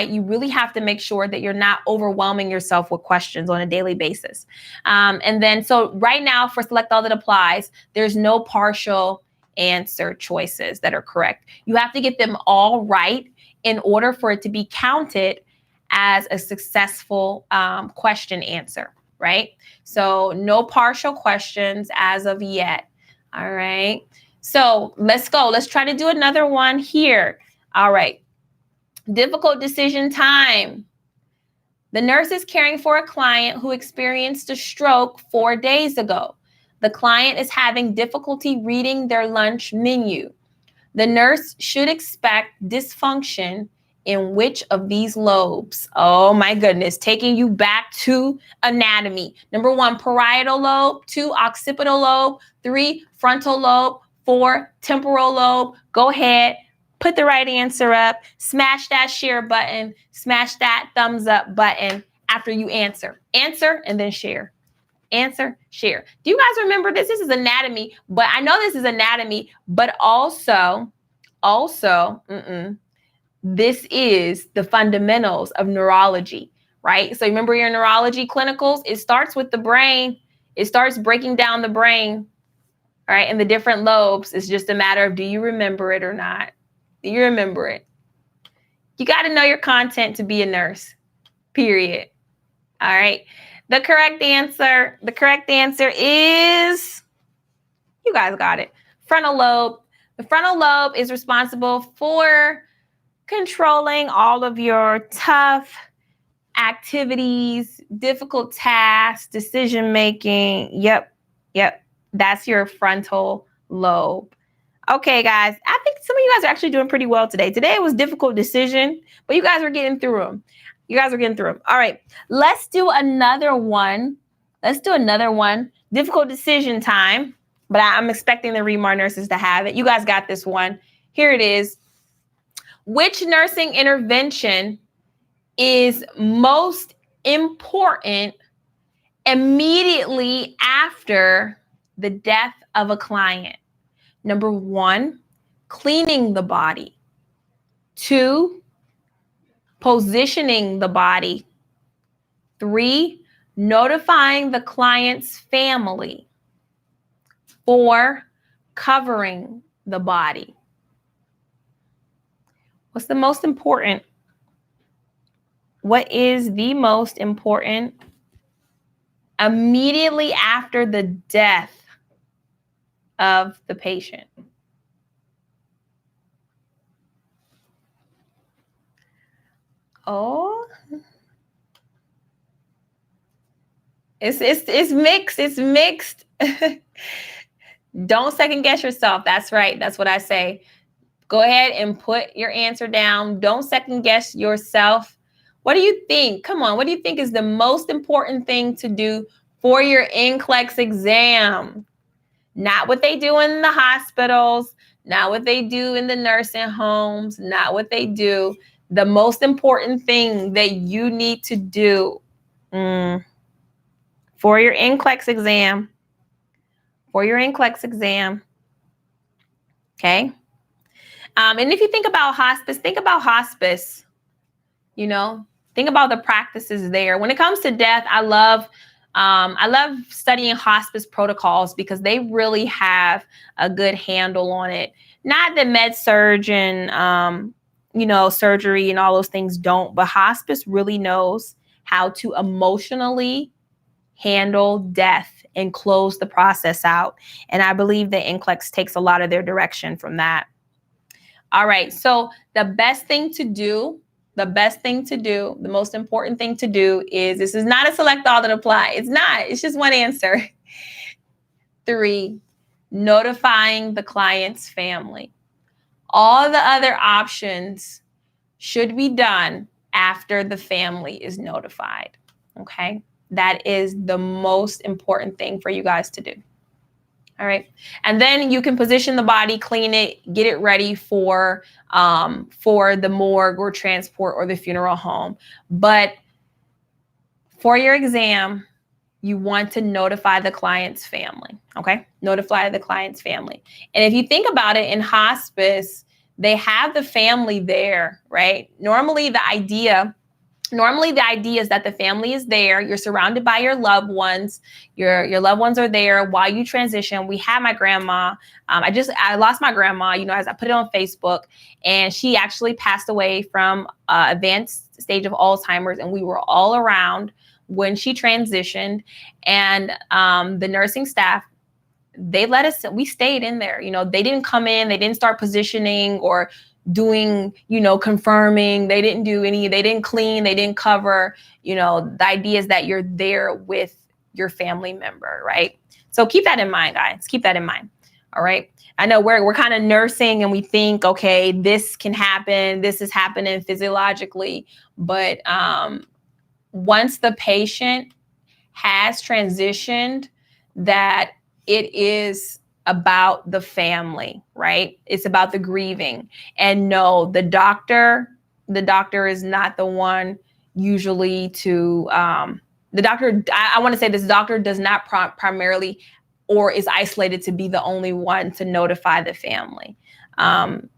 you really have to make sure that you're not overwhelming yourself with questions on a daily basis. And then, so right now for select all that applies, there's no partial answer choices that are correct. You have to get them all right in order for it to be counted as a successful question answer, right? So no partial questions as of yet. All right. So let's go. Let's try to do another one here. All right. Difficult decision time. The nurse is caring for a client who experienced a stroke 4 days ago. The client is having difficulty reading their lunch menu. The nurse should expect dysfunction in which of these lobes? Oh my goodness, taking you back to anatomy. Number 1, parietal lobe. 2, occipital lobe. 3, frontal lobe. 4, temporal lobe. Go ahead, put the right answer up, smash that share button, smash that thumbs up button after you answer. Answer and then share. Answer, share. Do you guys remember this? This is anatomy, but I know this is anatomy, but also, this is the fundamentals of neurology, right? So remember your neurology clinicals, it starts with the brain. It starts breaking down the brain, all right? And the different lobes. It's just a matter of, do you remember it or not? Do you remember it? You got to know your content to be a nurse, period. All right. The correct answer is, you guys got it, frontal lobe. The frontal lobe is responsible for controlling all of your tough activities, difficult tasks, decision-making. Yep. That's your frontal lobe. Okay, guys, I think some of you guys are actually doing pretty well today. Today was difficult decision, but you guys are getting through them. All right, let's do another one. Difficult decision time, but I'm expecting the Remar nurses to have it. You guys got this one. Here it is. Which nursing intervention is most important immediately after the death of a client? Number 1, cleaning the body. 2, positioning the body. 3, notifying the client's family. 4, covering the body. What's the most important? What is the most important immediately after the death of the patient? Oh, it's mixed. It's mixed. Don't second guess yourself. That's right. That's what I say. Go ahead and put your answer down. Don't second guess yourself. What do you think? Come on. What do you think is the most important thing to do for your NCLEX exam? Not what they do in the hospitals, not what they do in the nursing homes, not what they do. The most important thing that you need to do for your NCLEX exam, okay? And if you think about hospice, you know, think about the practices there. When it comes to death, I love studying hospice protocols because they really have a good handle on it. Not that med surg and, surgery and all those things don't, but hospice really knows how to emotionally handle death and close the process out. And I believe that NCLEX takes a lot of their direction from that. All right, so the best thing to do, the most important thing to do is, this is not a select all that apply. It's not, it's just one answer. 3, notifying the client's family. All the other options should be done after the family is notified, okay? That is the most important thing for you guys to do. All right. And then you can position the body, clean it, get it ready for the morgue or transport or the funeral home. But for your exam, you want to notify the client's family. Okay. Notify the client's family. And if you think about it, in hospice, they have the family there, right? Normally the idea is that the family is there. You're surrounded by your loved ones. Your loved ones are there while you transition. We had my grandma. I lost my grandma, as I put it on Facebook, and she actually passed away from advanced stage of Alzheimer's, and we were all around when she transitioned. And the nursing staff, they let us, we stayed in there. They didn't come in, they didn't start positioning or doing, confirming. They didn't clean, they didn't cover. The idea is that you're there with your family member, right? So keep that in mind, guys. Keep that in mind. All right. I know we're kind of nursing and we think, okay, this can happen. This is happening physiologically. But once the patient has transitioned, that it is about the family, right? It's about the grieving. And no, the doctor is not the one usually to, I want to say this doctor does not primarily or is isolated to be the only one to notify the family. The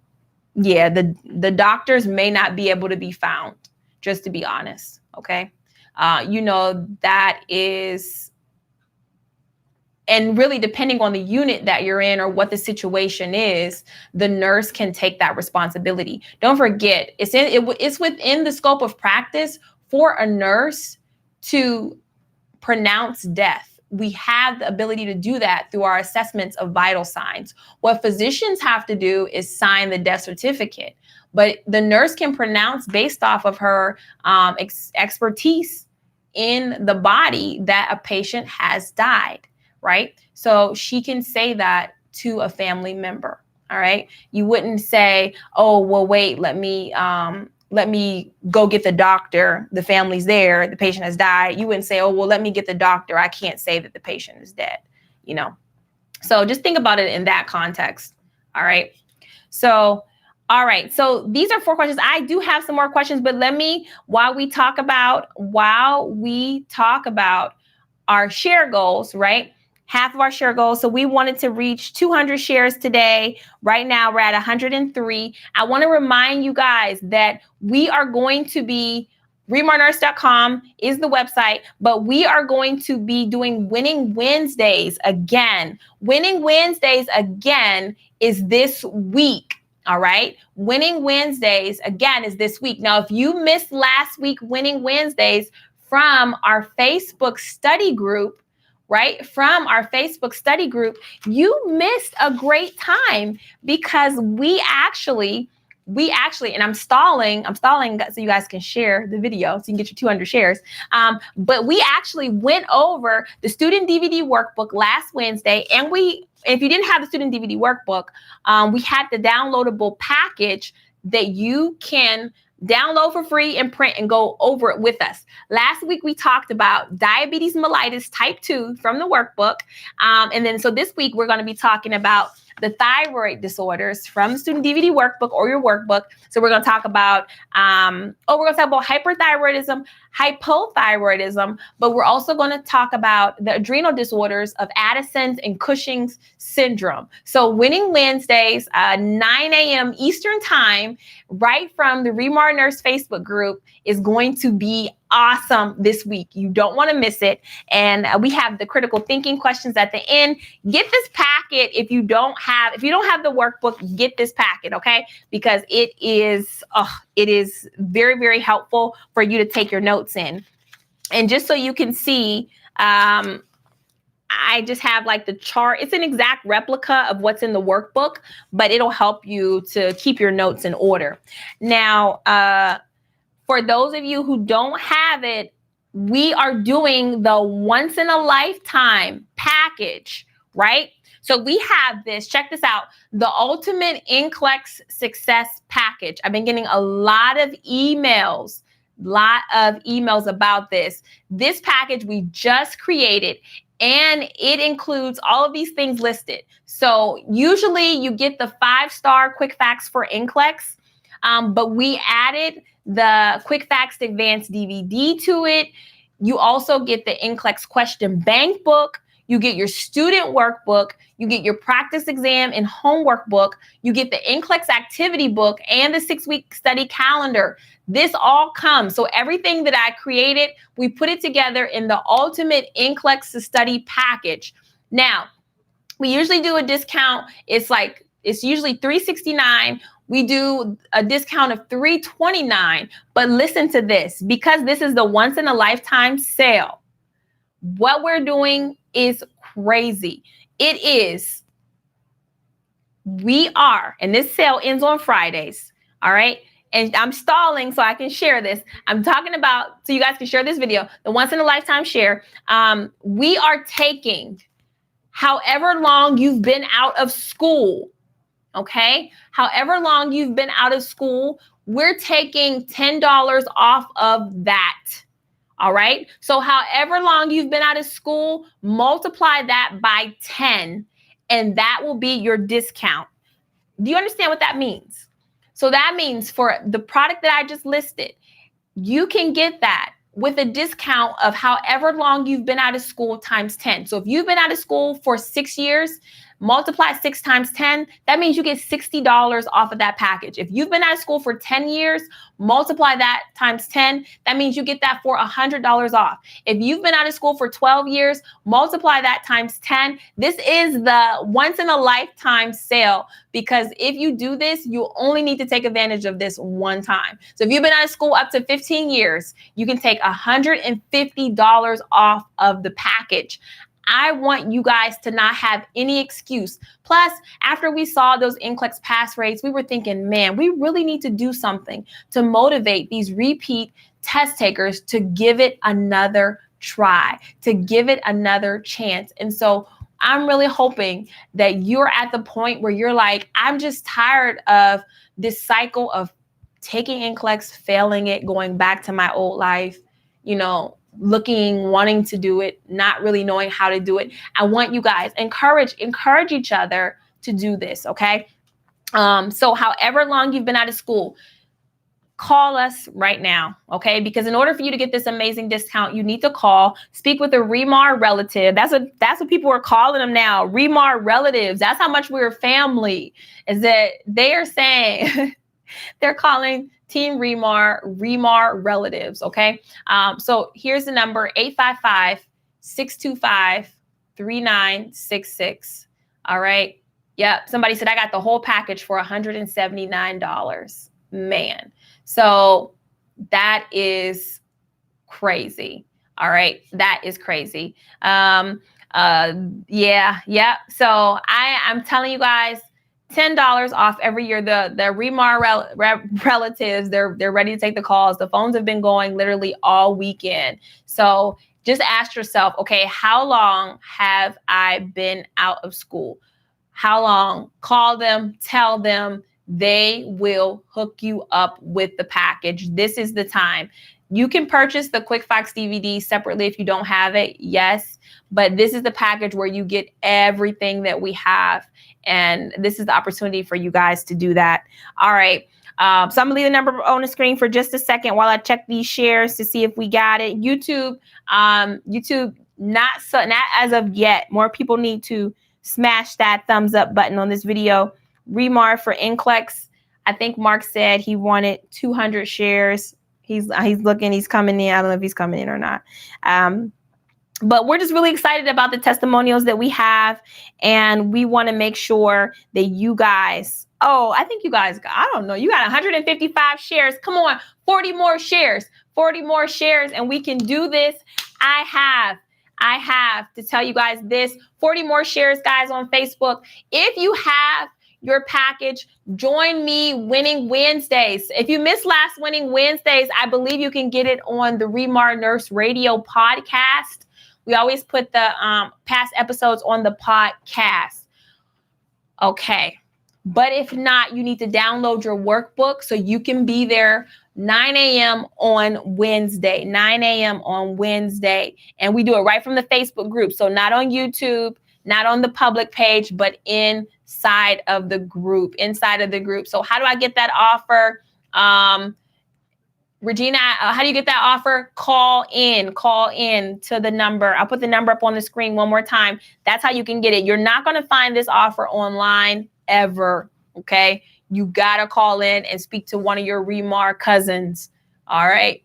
doctors may not be able to be found, just to be honest, okay? That is, and really depending on the unit that you're in or what the situation is, the nurse can take that responsibility. Don't forget, it's within the scope of practice for a nurse to pronounce death. We have the ability to do that through our assessments of vital signs. What physicians have to do is sign the death certificate, but the nurse can pronounce based off of her expertise in the body that a patient has died. Right? So she can say that to a family member. All right. You wouldn't say, oh, well, wait, let me go get the doctor. The family's there. The patient has died. You wouldn't say, oh, well, let me get the doctor. I can't say that the patient is dead, So just think about it in that context. All right. So, all right. So these are 4 questions. I do have some more questions, but while we talk about our share goals, right? Half of our share goals. So we wanted to reach 200 shares today. Right now we're at 103. I want to remind you guys that we are going to be, remarnurse.com is the website, but we are going to be doing Winning Wednesdays again. Winning Wednesdays again is this week. All right. Winning Wednesdays again is this week. Now, if you missed last week, Winning Wednesdays from our Facebook study group, right? From our Facebook study group, you missed a great time because we actually we actually, and I'm stalling so you guys can share the video so you can get your 200 shares. But we actually went over the student DVD workbook last Wednesday, and if you didn't have the student DVD workbook, we had the downloadable package that you can download for free and print and go over it with us. Last week, we talked about diabetes mellitus type 2 from the workbook. And then so this week, we're going to be talking about the thyroid disorders from the student DVD workbook or your workbook. So we're going to talk about, hyperthyroidism, hypothyroidism, but we're also going to talk about the adrenal disorders of Addison's and Cushing's syndrome. So Winning Wednesdays, 9 a.m. Eastern time, right from the Remar Nurse Facebook group, is going to be awesome this week. You don't want to miss it. And we have the critical thinking questions at the end. Get this packet if you don't have the workbook, get this packet, okay? Because it is very, very helpful for you to take your notes in. And just so you can see, I just have like the chart. It's an exact replica of what's in the workbook, but it'll help you to keep your notes in order. Now, for those of you who don't have it, we are doing the once in a lifetime package, right? So we have this, check this out, the ultimate NCLEX success package. I've been getting a lot of emails about this. This package we just created, and it includes all of these things listed. So usually you get the 5-star quick facts for NCLEX, but we added the quick facts advanced DVD to it. You also get the NCLEX question bank book. You get your student workbook. You get your practice exam and homework book. You get the NCLEX activity book and the 6-week study calendar. This all comes. So everything that I created, we put it together in the ultimate NCLEX to study package. Now, we usually do a discount. It's usually $369. We do a discount of $329. But listen to this, because this is the once in a lifetime sale. What we're doing is crazy. And this sale ends on Fridays. All right. And I'm stalling so I can share this. I'm talking about, so you guys can share this video, the once in a lifetime share. We are taking however long you've been out of school. Okay. However long you've been out of school, we're taking $10 off of that. All right. So however long you've been out of school, multiply that by 10, and that will be your discount. Do you understand what that means? So that means for the product that I just listed, you can get that with a discount of however long you've been out of school times 10. So if you've been out of school for 6 years, multiply 6 times 10, that means you get $60 off of that package. If you've been out of school for 10 years, multiply that times 10, that means you get that for $100 off. If you've been out of school for 12 years, multiply that times 10. This is the once in a lifetime sale, because if you do this, you only need to take advantage of this one time. So if you've been out of school up to 15 years, you can take $150 off of the package. I want you guys to not have any excuse. Plus, after we saw those NCLEX pass rates, we were thinking, man, we really need to do something to motivate these repeat test takers to give it another try, to give it another chance. And so I'm really hoping that you're at the point where you're like, I'm just tired of this cycle of taking NCLEX, failing it, going back to my old life, wanting to do it, not really knowing how to do it. I want you guys encourage each other to do this. Okay. So however long you've been out of school, call us right now. Okay. Because in order for you to get this amazing discount, you need to speak with a Remar relative. That's what people are calling them now. Remar relatives. That's how much we're family, is that they are saying they're calling Team Remar relatives, okay? So here's the number, 855-625-3966, all right? Yep, somebody said I got the whole package for $179. Man, so that is crazy, all right? That is crazy. Yeah. So I'm telling you guys, $10 off every year. The Remar Relatives, they're ready to take the calls. The phones have been going literally all weekend. So just ask yourself, okay, how long have I been out of school? How long? Call them, tell them. They will hook you up with the package. This is the time. You can purchase the Quick Facts DVD separately if you don't have it, yes, but this is the package where you get everything that we have, and this is the opportunity for you guys to do that. All right, so I'm gonna leave the number on the screen for just a second while I check these shares to see if we got it. YouTube, not as of yet. More people need to smash that thumbs up button on this video. Remar for NCLEX. I think Mark said he wanted 200 shares. He's looking, he's coming in. I don't know if he's coming in or not. But we're just really excited about the testimonials that we have. And we want to make sure that you guys, I think you guys, I don't know, you got 155 shares. Come on, 40 more shares, 40 more shares, and we can do this. I have to tell you guys this, 40 more shares, guys, on Facebook. If you have your package, join me Winning Wednesdays. If you missed last Winning Wednesdays, I believe you can get it on the Remar Nurse Radio podcast. We always put the past episodes on the podcast. Okay. But if not, you need to download your workbook so you can be there 9 a.m. on Wednesday, 9 a.m. on Wednesday. And we do it right from the Facebook group. So not on YouTube, not on the public page, but inside of the group, So how do I get that offer? Regina, how do you get that offer? Call in to the number. I'll put the number up on the screen one more time. That's how you can get it. You're not going to find this offer online ever. Okay. You got to call in and speak to one of your Remar cousins. All right.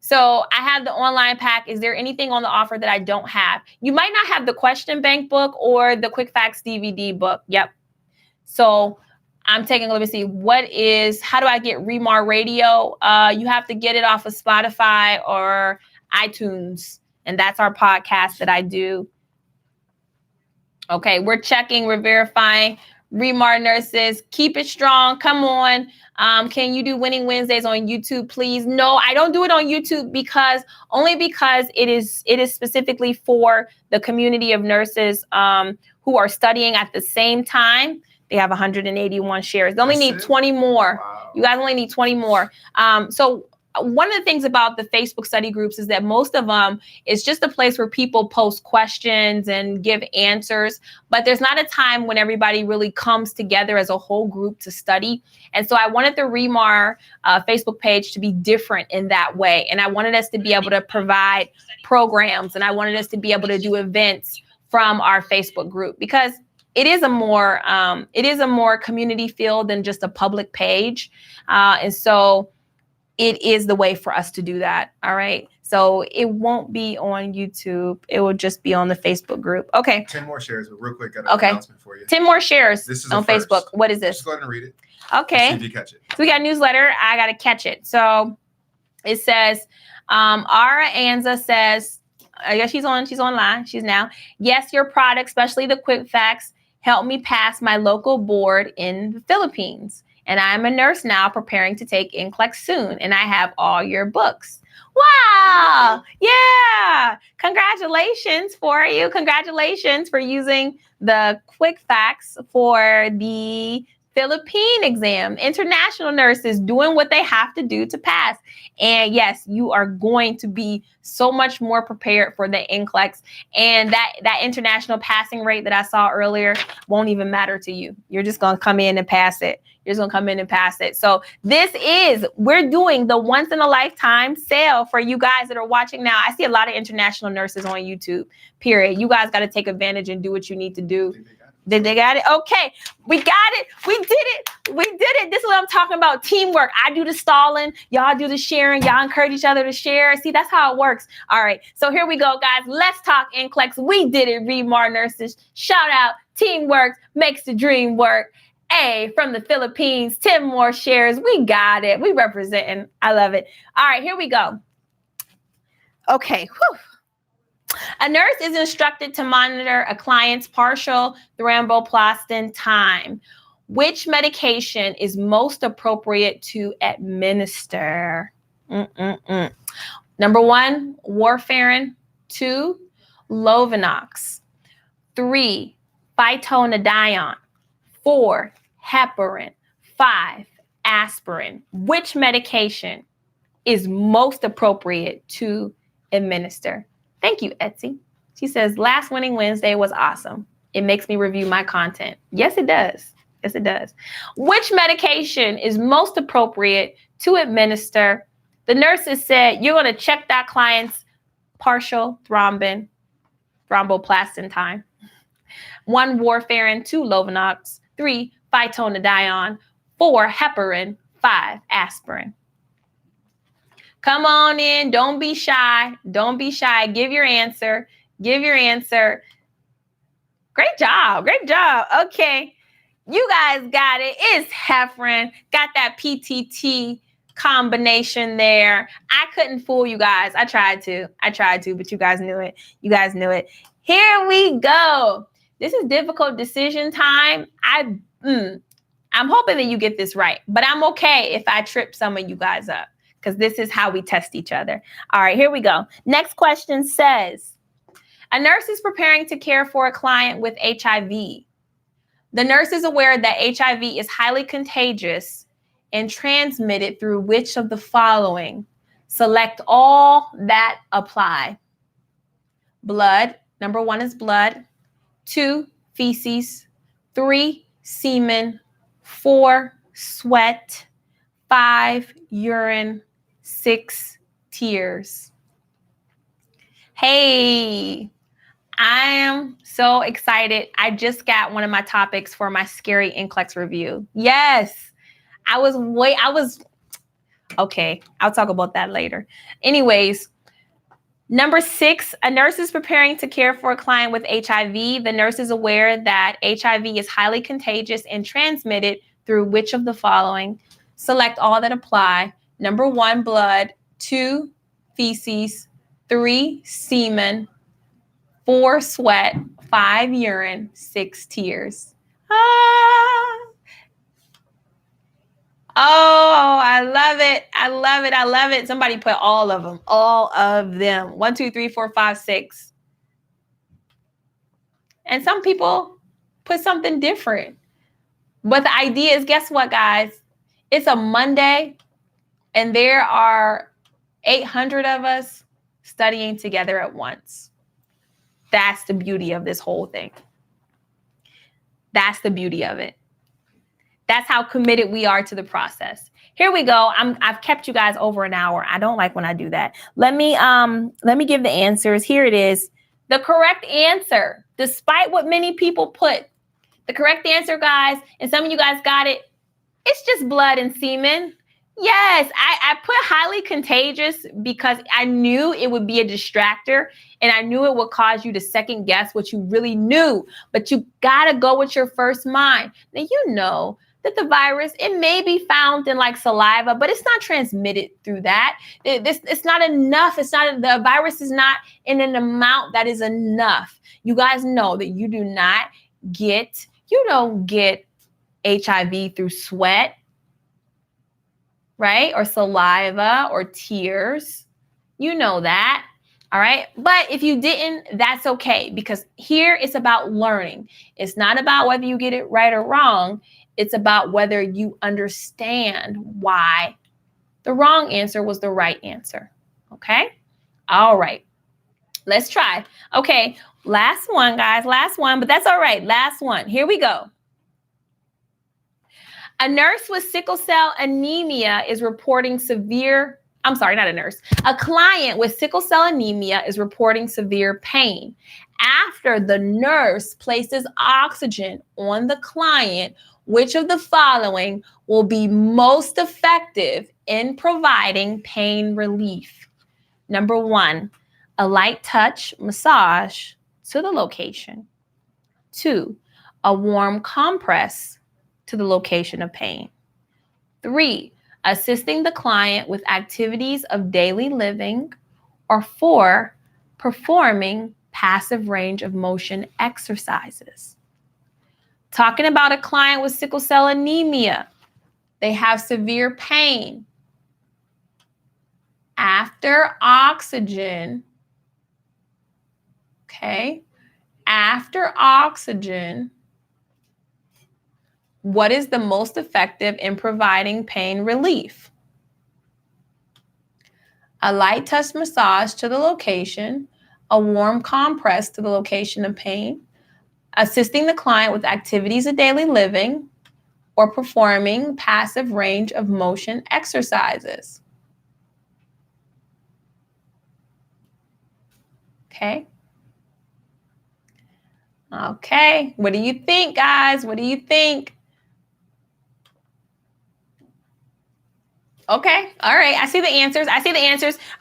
So I have the online pack. Is there anything on the offer that I don't have? You might not have the question bank book or the Quick Facts DVD book. Yep. So I'm taking a look to see how do I get Remar Radio? You have to get it off of Spotify or iTunes. And that's our podcast that I do. Okay, we're checking, we're verifying. Remar Nurses, keep it strong. Come on. Can you do Winning Wednesdays on YouTube, please? No, I don't do it on YouTube because it is specifically for the community of nurses who are studying at the same time. They have 181 shares. They only need 20 more. Wow. You guys only need 20 more. So one of the things about the Facebook study groups is that most of them is just a place where people post questions and give answers, but there's not a time when everybody really comes together as a whole group to study. And so I wanted the Remar Facebook page to be different in that way. And I wanted us to be able to provide programs, and I wanted us to be able to do events from our Facebook group, because it is a more community feel than just a public page. And so it is the way for us to do that. All right. So it won't be on YouTube. It will just be on the Facebook group. Okay. 10 more shares, but real quick, got an announcement for you. 10 more shares on Facebook. What is this? Just go ahead and read it. Okay. See if you catch it. So we got a newsletter. I got to catch it. So it says, Ara Anza says, I guess she's online. She's now. Yes, your product, especially the Quick Facts, helped me pass my local board in the Philippines. And I'm a nurse now preparing to take NCLEX soon. And I have all your books. Wow. Yeah. Congratulations for you. Congratulations for using the Quick Facts for the Philippine exam. International nurses doing what they have to do to pass. And yes, you are going to be so much more prepared for the NCLEX. And that international passing rate that I saw earlier won't even matter to you. You're just going to come in and pass it. You're just going to come in and pass it. So we're doing the once in a lifetime sale for you guys that are watching now. I see a lot of international nurses on YouTube, period. You guys got to take advantage and do what you need to do. Did they got it? Okay, we got it. We did it. We did it. This is what I'm talking about. Teamwork. I do the stalling. Y'all do the sharing. Y'all encourage each other to share. See, that's how it works. All right. So here we go, guys. Let's talk NCLEX. We did it, Remar Nurses. Shout out. Teamwork makes the dream work. Hey, from the Philippines, 10 more shares. We got it. We representing. I love it. All right, here we go. Okay. Whew. A nurse is instructed to monitor a client's partial thromboplastin time. Which medication is most appropriate to administer? Number 1, warfarin. 2, Lovenox. 3, phytonadione. 4, heparin. 5, aspirin. Which medication is most appropriate to administer? Thank you, Etsy. She says, last Winning Wednesday was awesome. It makes me review my content. Yes, it does. Yes, it does. Which medication is most appropriate to administer? The nurses said, you're going to check that client's partial thromboplastin time. 1, warfarin. 2, Lovenox. 3, phytonadione. 4, heparin. 5, aspirin. Come on in. Don't be shy. Don't be shy. Give your answer. Give your answer. Great job. Great job. Okay. You guys got it. It's heparin. Got that PTT combination there. I couldn't fool you guys. I tried to, but you guys knew it. You guys knew it. Here we go. This is difficult decision time. I'm hoping that you get this right, but I'm okay if I trip some of you guys up, because this is how we test each other. All right, here we go. Next question says, a nurse is preparing to care for a client with HIV. The nurse is aware that HIV is highly contagious and transmitted through which of the following? Select all that apply. Blood. Number 1 is blood. 2, feces. 3, semen. 4, sweat. 5, urine. 6, tears. Hey, I am so excited. I just got one of my topics for my scary NCLEX review. Yes, okay, I'll talk about that later. Anyways, number 6, a nurse is preparing to care for a client with HIV. The nurse is aware that HIV is highly contagious and transmitted through which of the following? Select all that apply. Number 1, blood. 2, feces. 3, semen. 4, sweat. 5, urine. 6, tears. Oh, I love it. I love it. I love it. Somebody put all of them. All of them. 1, 2, 3, 4, 5, 6. And some people put something different. But the idea is, guess what, guys? It's a Monday, and there are 800 of us studying together at once. That's the beauty of this whole thing. That's the beauty of it. That's how committed we are to the process. Here we go. I've kept you guys over an hour. I don't like when I do that. Let me give the answers. Here it is. The correct answer, despite what many people put, the correct answer, guys, and some of you guys got it, it's just blood and semen. Yes, I put highly contagious because I knew it would be a distractor, and I knew it would cause you to second guess what you really knew. But you gotta go with your first mind. Now, you know that the virus, it may be found in like saliva, but it's not transmitted through that. It's not enough. The virus is not in an amount that is enough. You guys know that you don't get HIV through sweat, right? Or saliva or tears. You know that. All right. But if you didn't, that's okay, because here it's about learning. It's not about whether you get it right or wrong. It's about whether you understand why the wrong answer was the right answer. Okay. All right. Let's try. Okay. Last one, guys. Last one, but that's all right. Last one. Here we go. A nurse with sickle cell anemia is reporting a client with sickle cell anemia is reporting severe pain. After the nurse places oxygen on the client, which of the following will be most effective in providing pain relief? Number 1, a light touch massage to the location. 2, a warm compress to the location of pain. 3, assisting the client with activities of daily living. Or 4, performing passive range of motion exercises. Talking about a client with sickle cell anemia. They have severe pain. After oxygen, okay, after oxygen, what is the most effective in providing pain relief? A light touch massage to the location, a warm compress to the location of pain, assisting the client with activities of daily living, or performing passive range of motion exercises. Okay. Okay. What do you think, guys? What do you think? Okay. All right. I see the answers.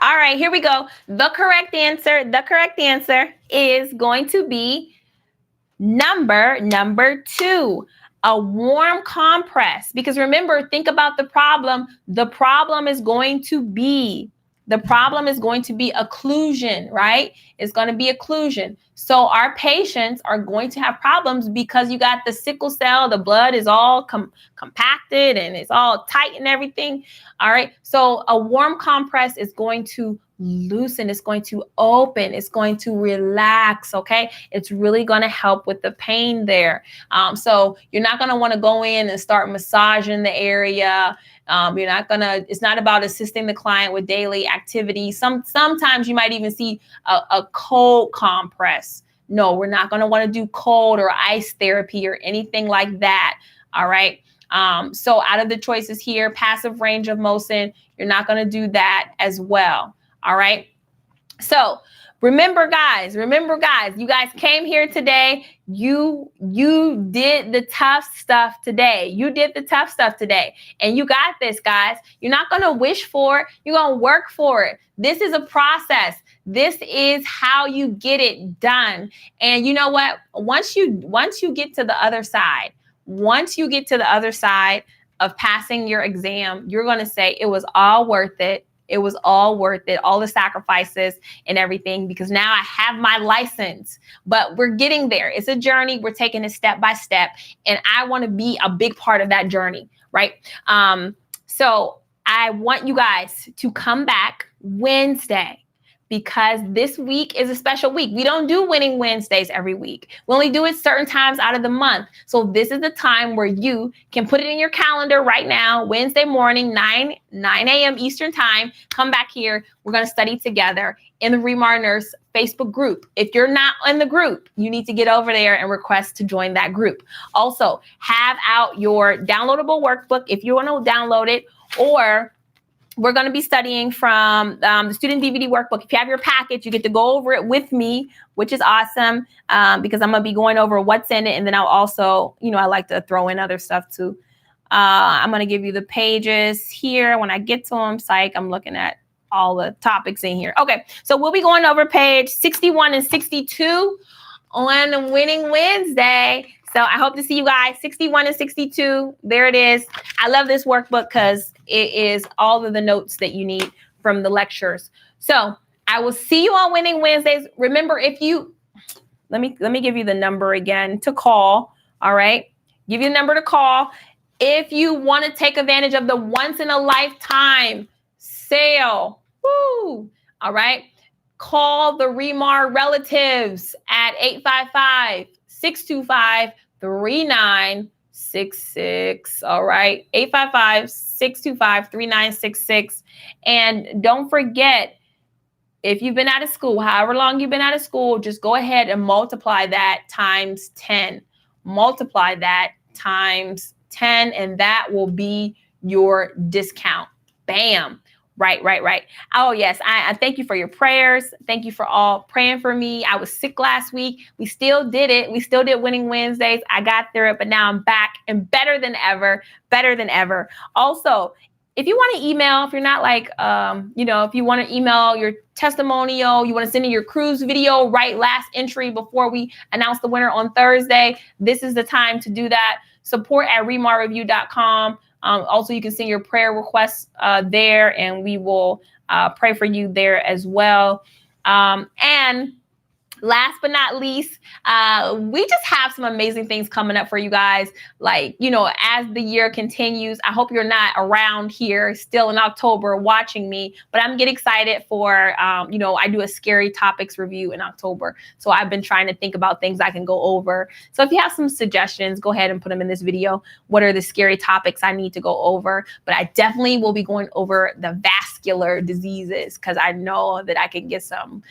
All right. Here we go. The correct answer is going to be number 2, a warm compress. Because remember, think about the problem. The problem is going to be occlusion, right? It's going to be occlusion. So our patients are going to have problems because you got the sickle cell, the blood is all compacted and it's all tight and everything. All right. So a warm compress is going to loosen, it's going to open, it's going to relax. Okay. It's really going to help with the pain there. So you're not going to want to go in and start massaging the area. It's not about assisting the client with daily activities. Sometimes you might even see a cold compress. No, we're not going to want to do cold or ice therapy or anything like that. All right. So out of the choices here, passive range of motion, you're not going to do that as well. All right. So remember, guys, you guys came here today. You did the tough stuff today. And you got this, guys. You're not going to wish for it. You're going to work for it. This is a process. This is how you get it done. And you know what? Once you get to the other side, of passing your exam, you're going to say it was all worth it. It was all worth it, all the sacrifices and everything, because now I have my license. But we're getting there. It's a journey. We're taking it step by step. And I want to be a big part of that journey, right? So I want you guys to come back Wednesday, because this week is a special week. We don't do Winning Wednesdays every week. We only do it certain times out of the month. So this is the time where you can put it in your calendar right now, Wednesday morning, 9 a.m. Eastern time. Come back here. We're going to study together in the Remar Nurse Facebook group. If you're not in the group, you need to get over there and request to join that group. Also, have out your downloadable workbook if you want to download it, or we're going to be studying from the student DVD workbook. If you have your package, you get to go over it with me, which is awesome, because I'm going to be going over what's in it. And then I'll also, I like to throw in other stuff too. I'm going to give you the pages here. When I get to them, psych, I'm looking at all the topics in here. Okay, so we'll be going over page 61 and 62 on Winning Wednesday. So I hope to see you guys 61 and 62. There it is. I love this workbook because it is all of the notes that you need from the lectures. So I will see you on Winning Wednesdays. Remember, let me give you the number again to call. All right. Give you the number to call. If you want to take advantage of the once in a lifetime sale. Woo. All right. Call the Remar Relatives at 855-625-3966. All right. 855-625-3966. And don't forget, if you've been out of school, however long you've been out of school, just go ahead and multiply that times 10. Multiply that times 10, and that will be your discount. Bam. Right. Oh, yes. I thank you for your prayers. Thank you for all praying for me. I was sick last week. We still did it. We still did Winning Wednesdays. I got through it, but now I'm back and better than ever. Also, if you want to email, if you're not like, if you want to email your testimonial, you want to send in your cruise video, right? Last entry before we announce the winner on Thursday. This is the time to do that. support@remarreview.com. Also, you can send your prayer requests there, and we will pray for you there as well. And last but not least, we just have some amazing things coming up for you guys. Like, as the year continues, I hope you're not around here still in October watching me, but I'm getting excited for, I do a scary topics review in October. So I've been trying to think about things I can go over. So if you have some suggestions, go ahead and put them in this video. What are the scary topics I need to go over? But I definitely will be going over the vascular diseases because I know that I can get some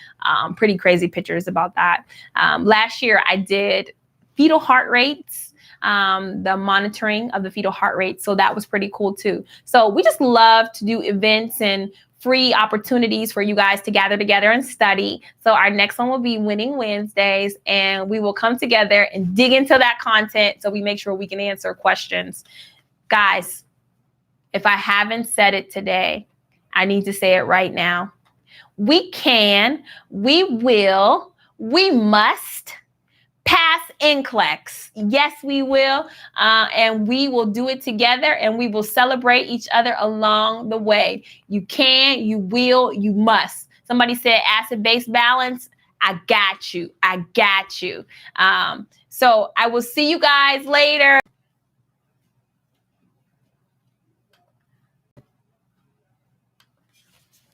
pretty crazy pictures about that. Last year I did fetal heart rates, the monitoring of the fetal heart rate. So that was pretty cool too. So we just love to do events and free opportunities for you guys to gather together and study. So our next one will be Winning Wednesdays, and we will come together and dig into that content so we make sure we can answer questions. Guys, if I haven't said it today, I need to say it right now. We can, we will, we must pass NCLEX. Yes, we will. And we will do it together, and we will celebrate each other along the way. You can, you will, you must. Somebody said acid-base balance. I got you. I got you. So I will see you guys later.